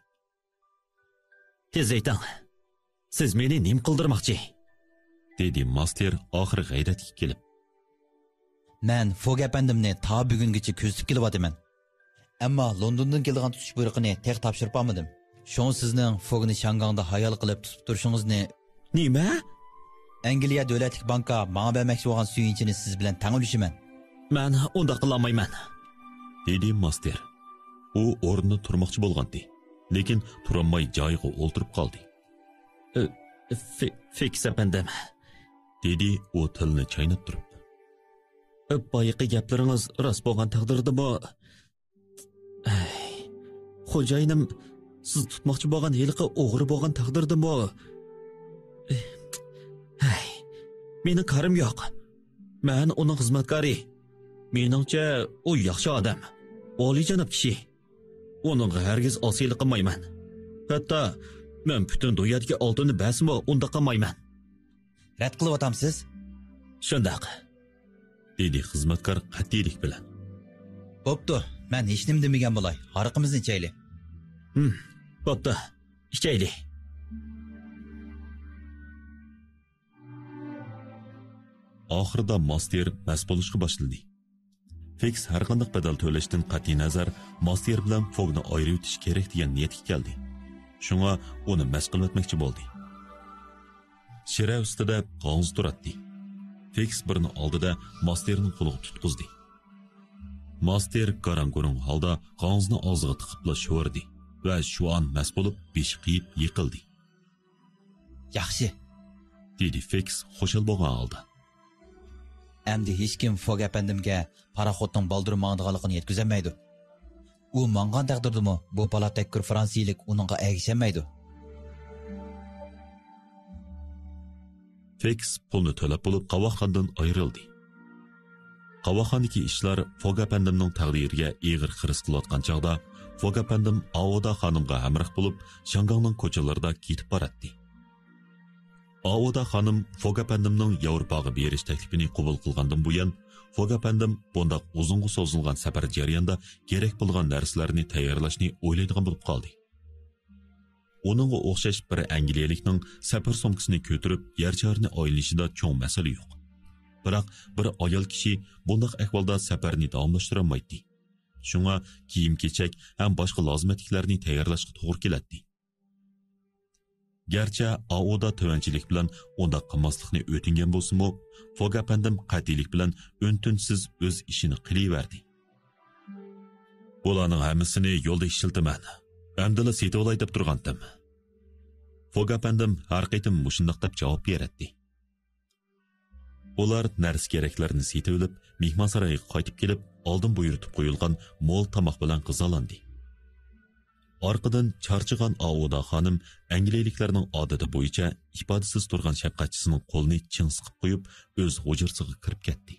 Tez ayting. Siz meni nim qildirmoqchi? dedi Master oxir g'ayratga kelib. Men Fog apandimni ta bugungacha ko'zitib kelyapman. Ammo Londondan kelgan tutish buyruqini tek topshirib olmadim. Shon sizning Fogni Shangangda hayol qilib tutib turishingizni nima? Angliya davlatlik banka menga bermoqchi bo'lgan suyunchini siz bilan tang ulishiman. Men unda qilolmayman. dedi Master. U o'rnidan turmoqchi bo'lgandi, lekin turolmay joyiga o'ltirib qoldi. Fiks efendim. dedi u tilni chaynab turib. Boyiqi gaplaringiz rost bo'lgan taqdirdami? Xo'jayinim siz tutmoqchi bo'lgan heliqi o'g'ri bo'lgan taqdirdami? Mening qarim yo'q. Men uning xizmatkori. Meningcha u yaxshi odam. Oliyjanob kishi. Uningga hargiz osiylik qilmayman. Hatto men butun dunyodagi oltinni basmo unda qilmayman. Rad qilib otamsiz? Shundoq. dedi xizmatkor qat'iylik bilan. Bo'pti, men hech nim demagan bo'lay. Hariqimizni ichayli. Bo'pti. Ichayli. Oxirida Master mas bo'lishga boshladi. Fix har qanday badal to'lashdan qat'iy nazar Master bilan Fogni ayirib o'tish kerak degan niyatga keldi. Shunga uni mas qilib o'tmoqchi bo'ldi. Shira ustida qog'oz turadi. Fix birini oldida Masterning qo'liga tutqizdi. Master qarang'urung holda qog'ozni og'ziga tiqibla sho'rdi va shu on mas bo'lib beshi qiyib yiqildi. Yaxshi. dedi Fix xo'shal bo'lgan holda. Endi hech kim Fog apandimga paraxotning baldir mangdiganligini yetkazolmaydi. U mangan taqdirdimi bu palatakkur fransiyalik uningga ergishamaydi. Fix pulni to'lab bo'lib qavoqxondan ayrildi. Qavoqxondagi ishlar Fog apandimning taqdiriga eg'ir xiris qilayotgan chog'da Fog apandim Avoda xonimga hamroh bo'lib Shangongning ko'chalarida ketib boradi. Avoda xonim Fog apandimning Yevropaga berish taklifini qabul qilgandan buyon Fog apandim bundoq uzunga so'zilgan safar jarayonida kerak bo'lgan narsalarni tayyorlashni o'ylaydigan bo'lib qoldi. Onunga o'xshash bir Angliyalikning safar sumkasini ko'tarib yer charni aylanishida cho'ng masala yo'q. Biroq bir ayol kishi bundoq ahvolda safarni davomlashtira olmaydi. Shunga kiyim-kechak ham boshqa lozimatliklarni tayyorlashga to'g'ri keladi. Garchi Avoda tovanchilik bilan unda qilmaslikni o'tingan bo'lsa-mu, Fog apandim qat'iylik bilan o'ntunsiz o'z ishini qilaverdi. Bularning hammasini yo'lda ishiltaman. Amdala setib olay deb turgandim. Fog apandim har qaytim mushundoq deb javob beradi. Ular nars keraklarni setib olib, mehmonsaroyga qaytib kelib, oldin buyurtib qo'yilgan mo'l tomoq bilan qizalandi. Orqadan charchigan Avoda xonim Angliyaliklarning odati bo'yicha ifodasiz turgan shafqatchisining qo'lini chin siqib qo'yib, o'z hujrasiga kirib ketdi.